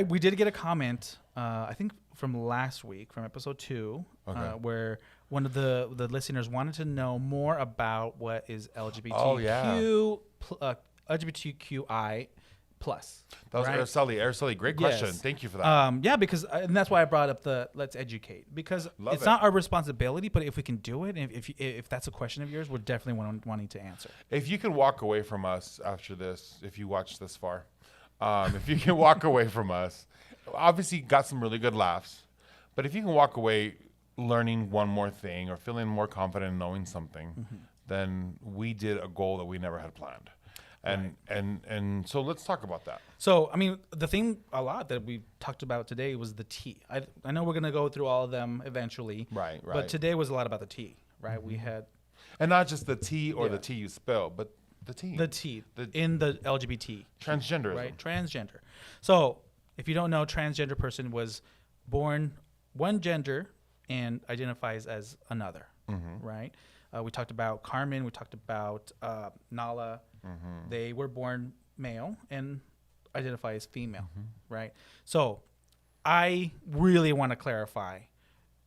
We did get a comment, I think from last week, from episode 2, where one of the listeners wanted to know more about what is LGBTQ, LGBTQI plus. That was right? Araceli, great question. Yes. Thank you for that. Yeah, because and that's why I brought up the let's educate, because Love it's it. not our responsibility, but if we can do it, and if that's a question of yours, we're definitely wanting to answer. If you can walk away from us after this, if you watched this far, if you can walk away from us, obviously got some really good laughs, but if you can walk away learning one more thing or feeling more confident in knowing something, then we did a goal that we never had planned. And so let's talk about that. So, I mean, the thing a lot that we talked about today was the tea. I know we're going to go through all of them eventually. Right. But today was a lot about the tea, right? We had And not just the T or the Yeah. T you spell, but the T. the tea The- in the LGBT. Transgenderism. Right? Transgender. So, if you don't know, transgender person was born one gender and identifies as another, right? We talked about Carmen. We talked about Nala. They were born male and identify as female, right? So I really want to clarify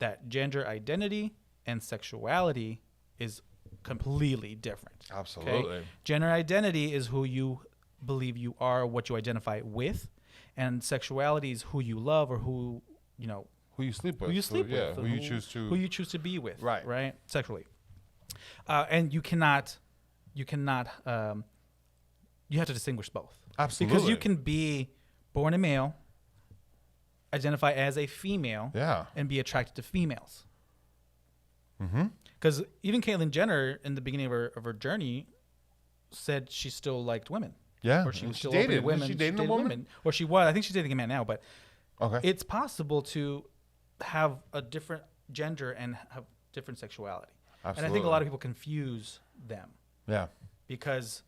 that gender identity and sexuality is completely different. okay? Absolutely. Gender identity is who you believe you are, what you identify with, and sexuality is who you love or who Who you sleep with. who you sleep Yeah, with, who you choose to. who you choose to be with, Right. sexually. And you cannot, you have to distinguish both. Absolutely. Because you can be born a male, identify as a female, Yeah. and be attracted to females. Mm-hmm. Because even Caitlyn Jenner, in the beginning of her journey, said she still liked women. Yeah. Or she was still dated. open to women. Is she dating a dated woman? Or she was. I think she's dating a man now, but Okay. it's possible to have a different gender and have different sexuality. Absolutely. And I think a lot of people confuse them Yeah. because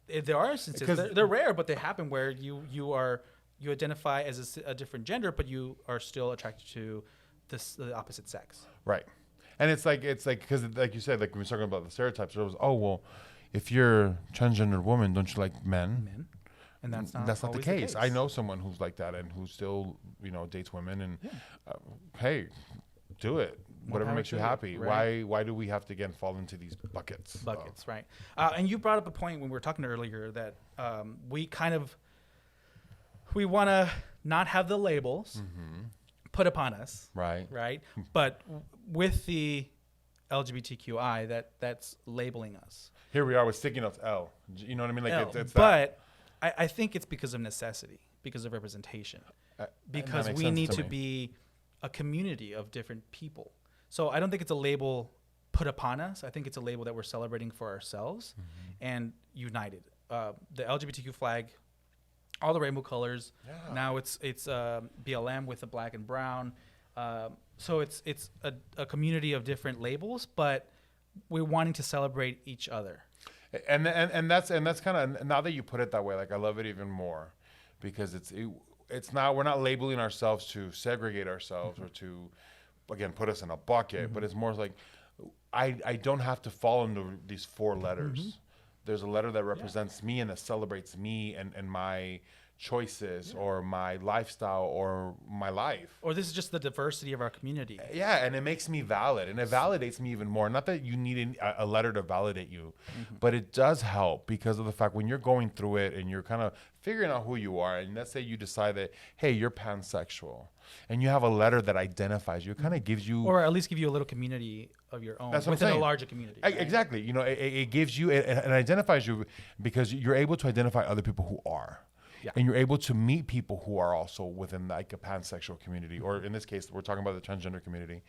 there are instances, Because- they're rare, but they happen where you identify as a different gender, but you are still attracted to the opposite sex. Right. And it's like because like you said, like when we were talking about the stereotypes, it was if you're a transgender woman, don't you like men? And that's not the always case. I know someone who's like that and who still dates women and hey, do it. Whatever power makes you to you, happy. right? Why do we have to again fall into these buckets? Right. And you brought up a point when we were talking earlier that we want to not have the labels put upon us, Right. right? But with the LGBTQI, that's labeling us. Here we are with sticky notes L. You know what I mean? Like L. it's that. But I think it's because of necessity, because of representation, And because that makes we sense need to me. be a community of different people. So I don't think it's a label put upon us. I think it's a label that we're celebrating for ourselves and united. The LGBTQ flag, all the rainbow colors. Yeah. Now it's BLM with the black and brown. So it's a community of different labels, but we're wanting to celebrate each other. And that's kind of, now that you put it that way, like I love it even more because it's not, we're not labeling ourselves to segregate ourselves or to again put us in a bucket, but it's more like I don't have to fall into these four letters. There's a letter that represents me and that celebrates me and my choices or my lifestyle or my life. Or this is just the diversity of our community. Yeah, and it makes me valid, and it validates me even more. Not that you need a letter to validate you, but it does help because of the fact when you're going through it and you're kind of figuring out who you are, and let's say you decide that, hey, you're pansexual, and you have a letter that identifies you, it kind of gives you... Or at least give you a little community of your own That's what I'm within a saying. larger community. Right? Exactly. It gives you, it identifies you because you're able to identify other people who are. Yeah. And you're able to meet people who are also within like a pansexual community, or in this case, we're talking about the transgender community.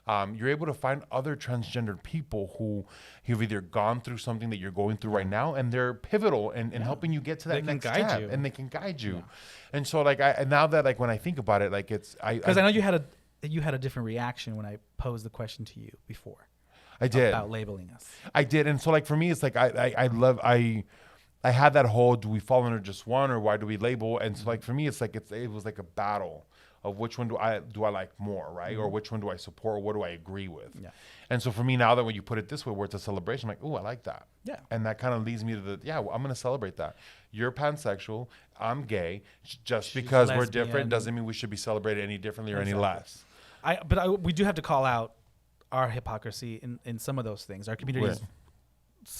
You're able to find other transgendered people who have either gone through something that you're going through right now, and they're pivotal in helping you get to that They can next guide step, you. and they can guide you. And so, like, now that like when I think about it, like Because I know you had a different reaction when I posed the question to you before. I did. About labeling us. I did, and so like for me, it's like I had that whole, do we fall under just one or why do we label? And so like for me, it's like it was like a battle of which one do I like more, right? Or which one do I support? Or what do I agree with? Yeah. And so for me now that when you put it this way, where it's a celebration, I'm like, oh, I like that. Yeah. And that kind of leads me to well, I'm going to celebrate that. You're pansexual. I'm gay. Just She's because we're lesbian. different doesn't mean we should be celebrated any differently or any less. But we do have to call out our hypocrisy in some of those things. Our communities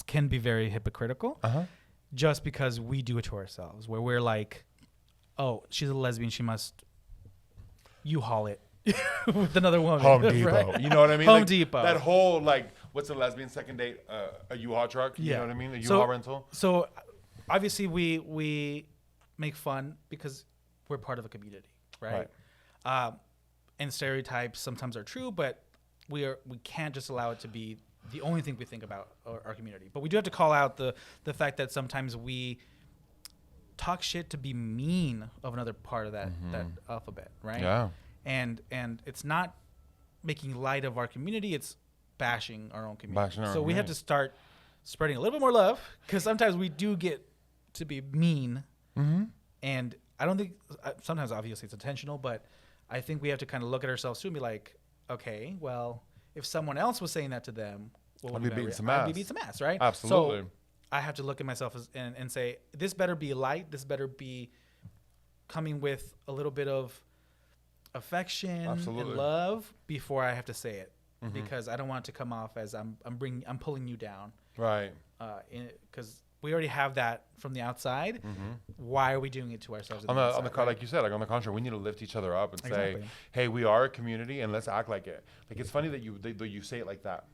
can be very hypocritical. Uh-huh. just because we do it to ourselves, where we're like, oh, she's a lesbian, she must U-Haul it with another woman. Home Depot. Right? You know what I mean? Home Like, Depot. That whole, like, what's a lesbian second date? A U-Haul truck? You Yeah. know what I mean? A So- U-Haul rental? So obviously we make fun because we're part of a community, right? And stereotypes sometimes are true, but we can't just allow it to be the only thing we think about our community. But we do have to call out the fact that sometimes we talk shit to be mean of another part of that alphabet, right? Yeah. And it's not making light of our community, it's bashing our own community. Bashing our so own we have community. to start spreading a little bit more love, because sometimes we do get to be mean. And I don't think, sometimes obviously it's intentional, but I think we have to kind of look at ourselves too and be like, okay, well, if someone else was saying that to them, what I'd would be my beating some I'd be ass. beating some ass, right? Absolutely. So I have to look at myself and say, this better be light, this better be coming with a little bit of affection Absolutely. and love before I have to say it, because I don't want it to come off as I'm pulling you down, Right. because we already have that from the outside. Why are we doing it to ourselves? On the like you said, like on the contrary, we need to lift each other up and say, Exactly. "Hey, we are a community, and let's act like it." Like it's funny that you say it like that.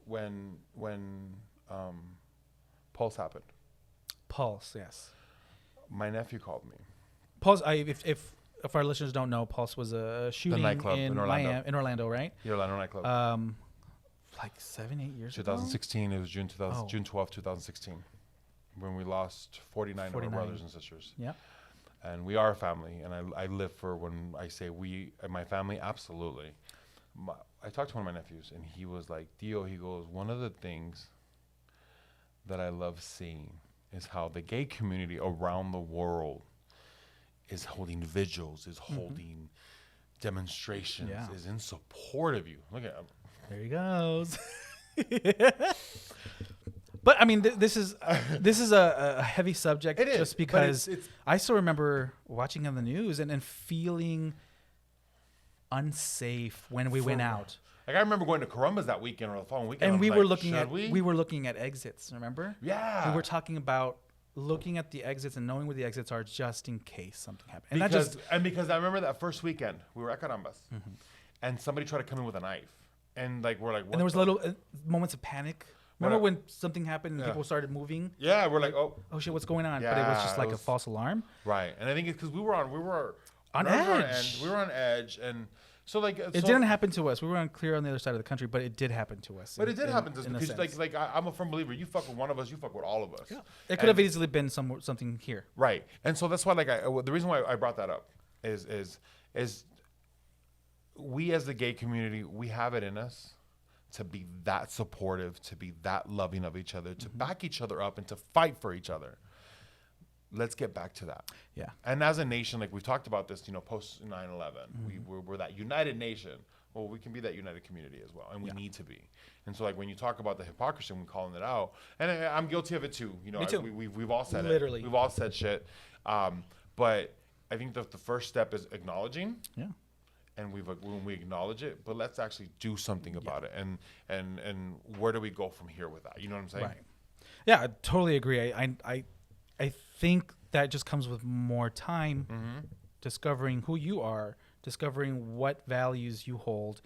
When Pulse happened, Pulse, yes. my nephew called me. Pulse. If our listeners don't know, Pulse was a shooting nightclub in in Orlando. Miami, in Orlando, right? The Orlando nightclub. Like 7-8 years 2016. It was June Oh. 12, 2016, when we lost 49 of our 49. brothers and sisters. ago. Yeah. And we are a family, and I live for when I say we, my family, absolutely. I talked to one of my nephews, and he was like, Dio, he goes, one of the things that I love seeing is how the gay community around the world is holding vigils, is holding demonstrations, Yeah. is in support of you. Look at him. There he goes. But I mean, this is a heavy subject. It is, just but because it's- I still remember watching on the news and feeling unsafe when we went out. Like I remember going to Carumba's that weekend or the following weekend. And I'm we like, were looking should at we? we were looking at exits. Remember? Yeah. We were talking about looking at the exits and knowing where the exits are just in case something happened. And Because I remember that first weekend we were at Carambas, and somebody tried to come in with a knife, and like we're like, what and there was the- little moments of panic. Remember What- when something happened and Yeah. people started moving? yeah, we're like, oh, Oh shit, what's going on? But it was just Yeah, like it a was- false alarm. right. And I think it's because we were On nerves edge. we were on edge, and so like It didn't happen to us. We were unclear on the other side of the country, but it did happen to us. But it did happen to us in a because sense. like I'm a firm believer. You fuck with one of us, you fuck with all of us. Yeah. It could have easily been something here. Right. And so that's why like the reason why I brought that up is we as the gay community, we have it in us to be that supportive, to be that loving of each other, to back each other up and to fight for each other. Let's get back to that. Yeah. And as a nation, like we've talked about this, post 9/11, we're that united nation. Well, we can be that united community as well, and we need to be. And so, like when you talk about the hypocrisy, and calling it out, and I'm guilty of it too. Me too. We've all said Literally. it. We've all said shit. But I think that the first step is acknowledging. Yeah. And when we acknowledge it, but let's actually do something about it. And where do we go from here with that? You know what I'm saying? Right. Yeah, I totally agree. I think that just comes with more time, discovering who you are, discovering what values you hold,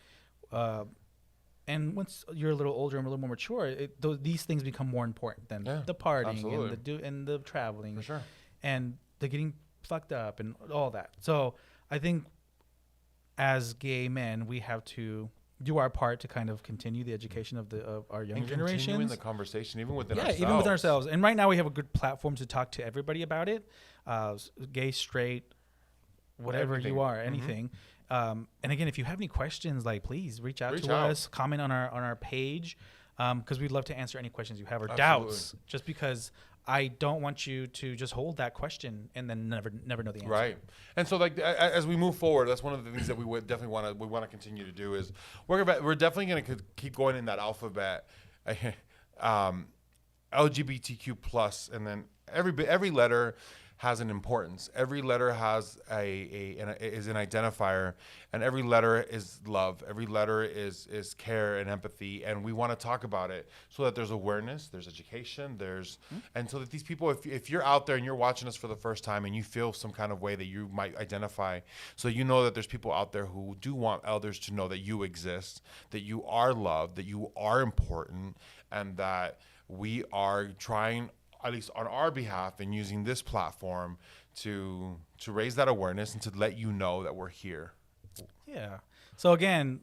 and once you're a little older and a little more mature, these things become more important than the partying absolutely. and the traveling, For sure. and the getting fucked up and all that. So I think as gay men, we have to do our part to kind of continue the education of our younger And continuing generations. the conversation, even within ourselves. Even within ourselves. And right now we have a good platform to talk to everybody about it. Gay, straight, whatever Everything. you are, anything. And again, if you have any questions, like please reach out to out. us, comment on our page, because we'd love to answer any questions you have or Absolutely. doubts. Just because I don't want you to just hold that question and then never know the answer. Right. And so like as we move forward, that's one of the things that we would definitely want to continue to do is we're definitely going to keep going in that alphabet, LGBTQ plus, and then every letter has an importance. Every letter has is an identifier, and every letter is love. Every letter is care and empathy, and we want to talk about it so that there's awareness, there's education, and so that these people, if you're out there and you're watching us for the first time and you feel some kind of way that you might identify, so you know that there's people out there who do want others to know that you exist, that you are loved, that you are important, and that we are trying, at least on our behalf, and using this platform to raise that awareness and to let you know that we're here. Yeah. So again,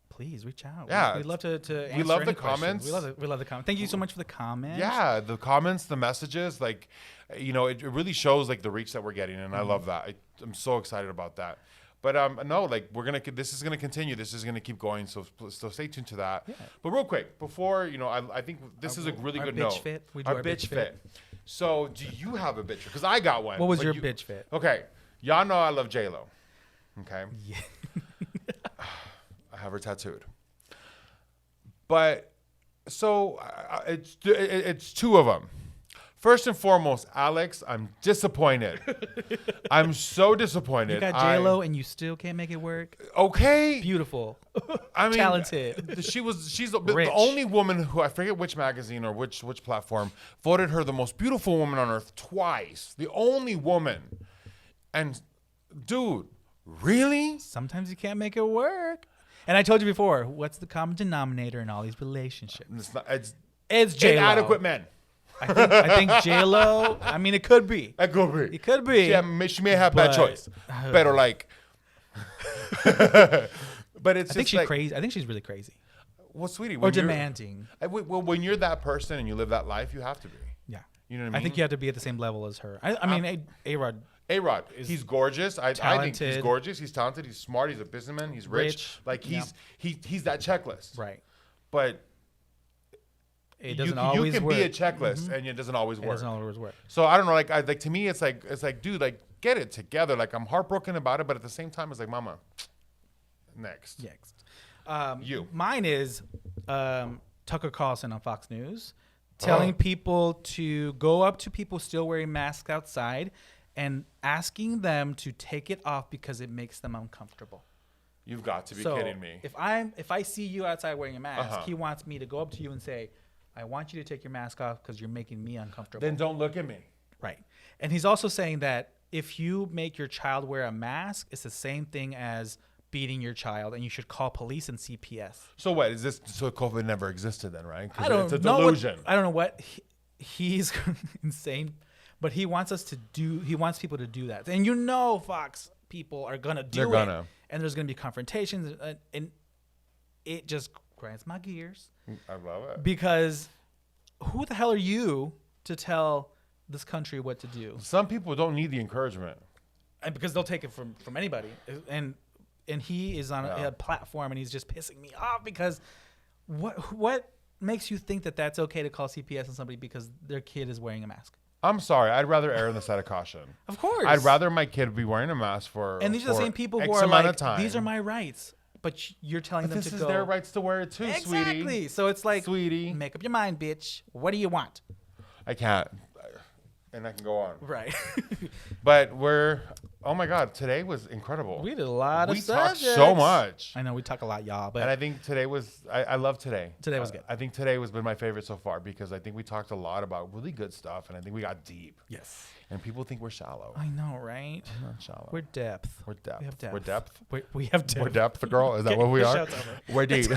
please reach out. Yeah. We'd love to answer We love any the comments. questions. We love the comments. Thank you so much for the comments. Yeah, the comments, the messages, like, it really shows like the reach that we're getting, and I love that. I'm so excited about that. But no, like this is gonna continue. This is gonna keep going. So stay tuned to that. Yeah. But real quick, before I think this is a really good note. Our bitch fit. So do you have a bitch? Because I got one. What was your bitch fit? Okay, y'all know I love J-Lo. Okay. Yeah. I have her tattooed. But so it's two of them. First and foremost, Alex, I'm disappointed. I'm so disappointed. You got J-Lo and you still can't make it work? Okay. Beautiful. I mean, talented. She's the only woman who, I forget which magazine or which platform, voted her the most beautiful woman on earth twice. The only woman. And dude, really? Sometimes you can't make it work. And I told you before, what's the common denominator in all these relationships? It's J-Lo. Inadequate men. I think J-Lo, I mean, it could be. It could be. It could be. She may have bad choice. But like. But it's I think just she's like, crazy. I think she's really crazy. Well, sweetie. Or demanding. Well, when you're that person and you live that life, you have to be. Yeah. You know what I mean? I think you have to be at the same level as her. I mean, A-Rod. A-Rod, he's gorgeous. I think he's talented. gorgeous. He's talented. He's smart. He's a businessman. He's rich. Like he's that checklist. Right. But it doesn't always you can work. be a checklist, and it doesn't always work. It doesn't always work. So I don't know. Like to me, it's like, dude, like get it together. Like I'm heartbroken about it, but at the same time, it's like, mama, next. Mine is Tucker Carlson on Fox News telling people to go up to people still wearing masks outside and asking them to take it off because it makes them uncomfortable. You've got to be kidding me. If I see you outside wearing a mask, he wants me to go up to you and say, I want you to take your mask off because you're making me uncomfortable. Then don't look at me. Right. And he's also saying that if you make your child wear a mask, it's the same thing as beating your child, and you should call police and CPS. So what is this? So COVID never existed then, right? I don't It's a know delusion. I don't know what he's insane, but he wants us to do. He wants people to do that, and Fox people are gonna do it. And there's gonna be confrontations, and it just grinds my gears. I love it. Because who the hell are you to tell this country what to do? Some people don't need the encouragement. And because they'll take it from anybody. And he is on a platform and he's just pissing me off because what makes you think that that's okay to call CPS on somebody because their kid is wearing a mask? I'm sorry. I'd rather err on the side of caution. Of course. I'd rather my kid be wearing a mask for And these are the same people who X are amount like, of time. these are my rights. But you're telling them to go. This is their rights to wear it too, sweetie. Exactly. So it's like, sweetie, make up your mind, bitch. What do you want? I can't. And I can go on. Right. But oh my God, today was incredible. We did a lot of subjects. We talked so much. I know we talk a lot, y'all. But and I think today I love today. Today was good. I think today has been my favorite so far because I think we talked a lot about really good stuff and I think we got deep. Yes. And people think we're shallow. I know, right? I'm not shallow. We're depth. We're depth. We have depth. We're depth. We have depth. We're depth, girl. Is that what we are? Show's over. We're deep.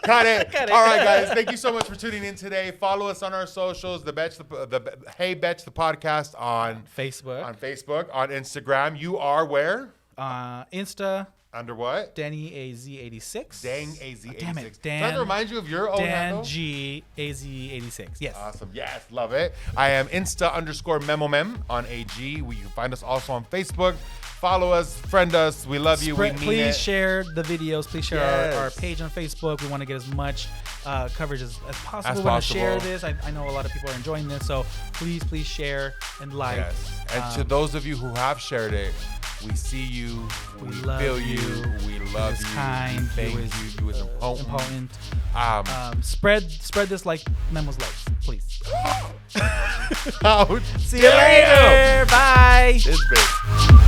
Cut it. All right, guys. Thank you so much for tuning in today. Follow us on our socials. The Hey Betch, the podcast on Facebook. On Instagram. You are where? Insta. Under what? Danny AZ86. Dang AZ86. Damn it. Does that remind you of your own handle? Dan G AZ86. Yes. Awesome. Yes. Love it. I am Insta_memomem on AG. You can find us also on Facebook. Follow us. Friend us. We love you. We mean please it. share the videos. Please share our page on Facebook. We want to get as much coverage as possible. We want to share this. I know a lot of people are enjoying this. So please share and like. Yes. And to those of you who have shared it, we see you. We feel you. We love you. Kind. Thank you. You was important. Spread this like Memo's legs, please. Ouch. See you later. Bye. It's big.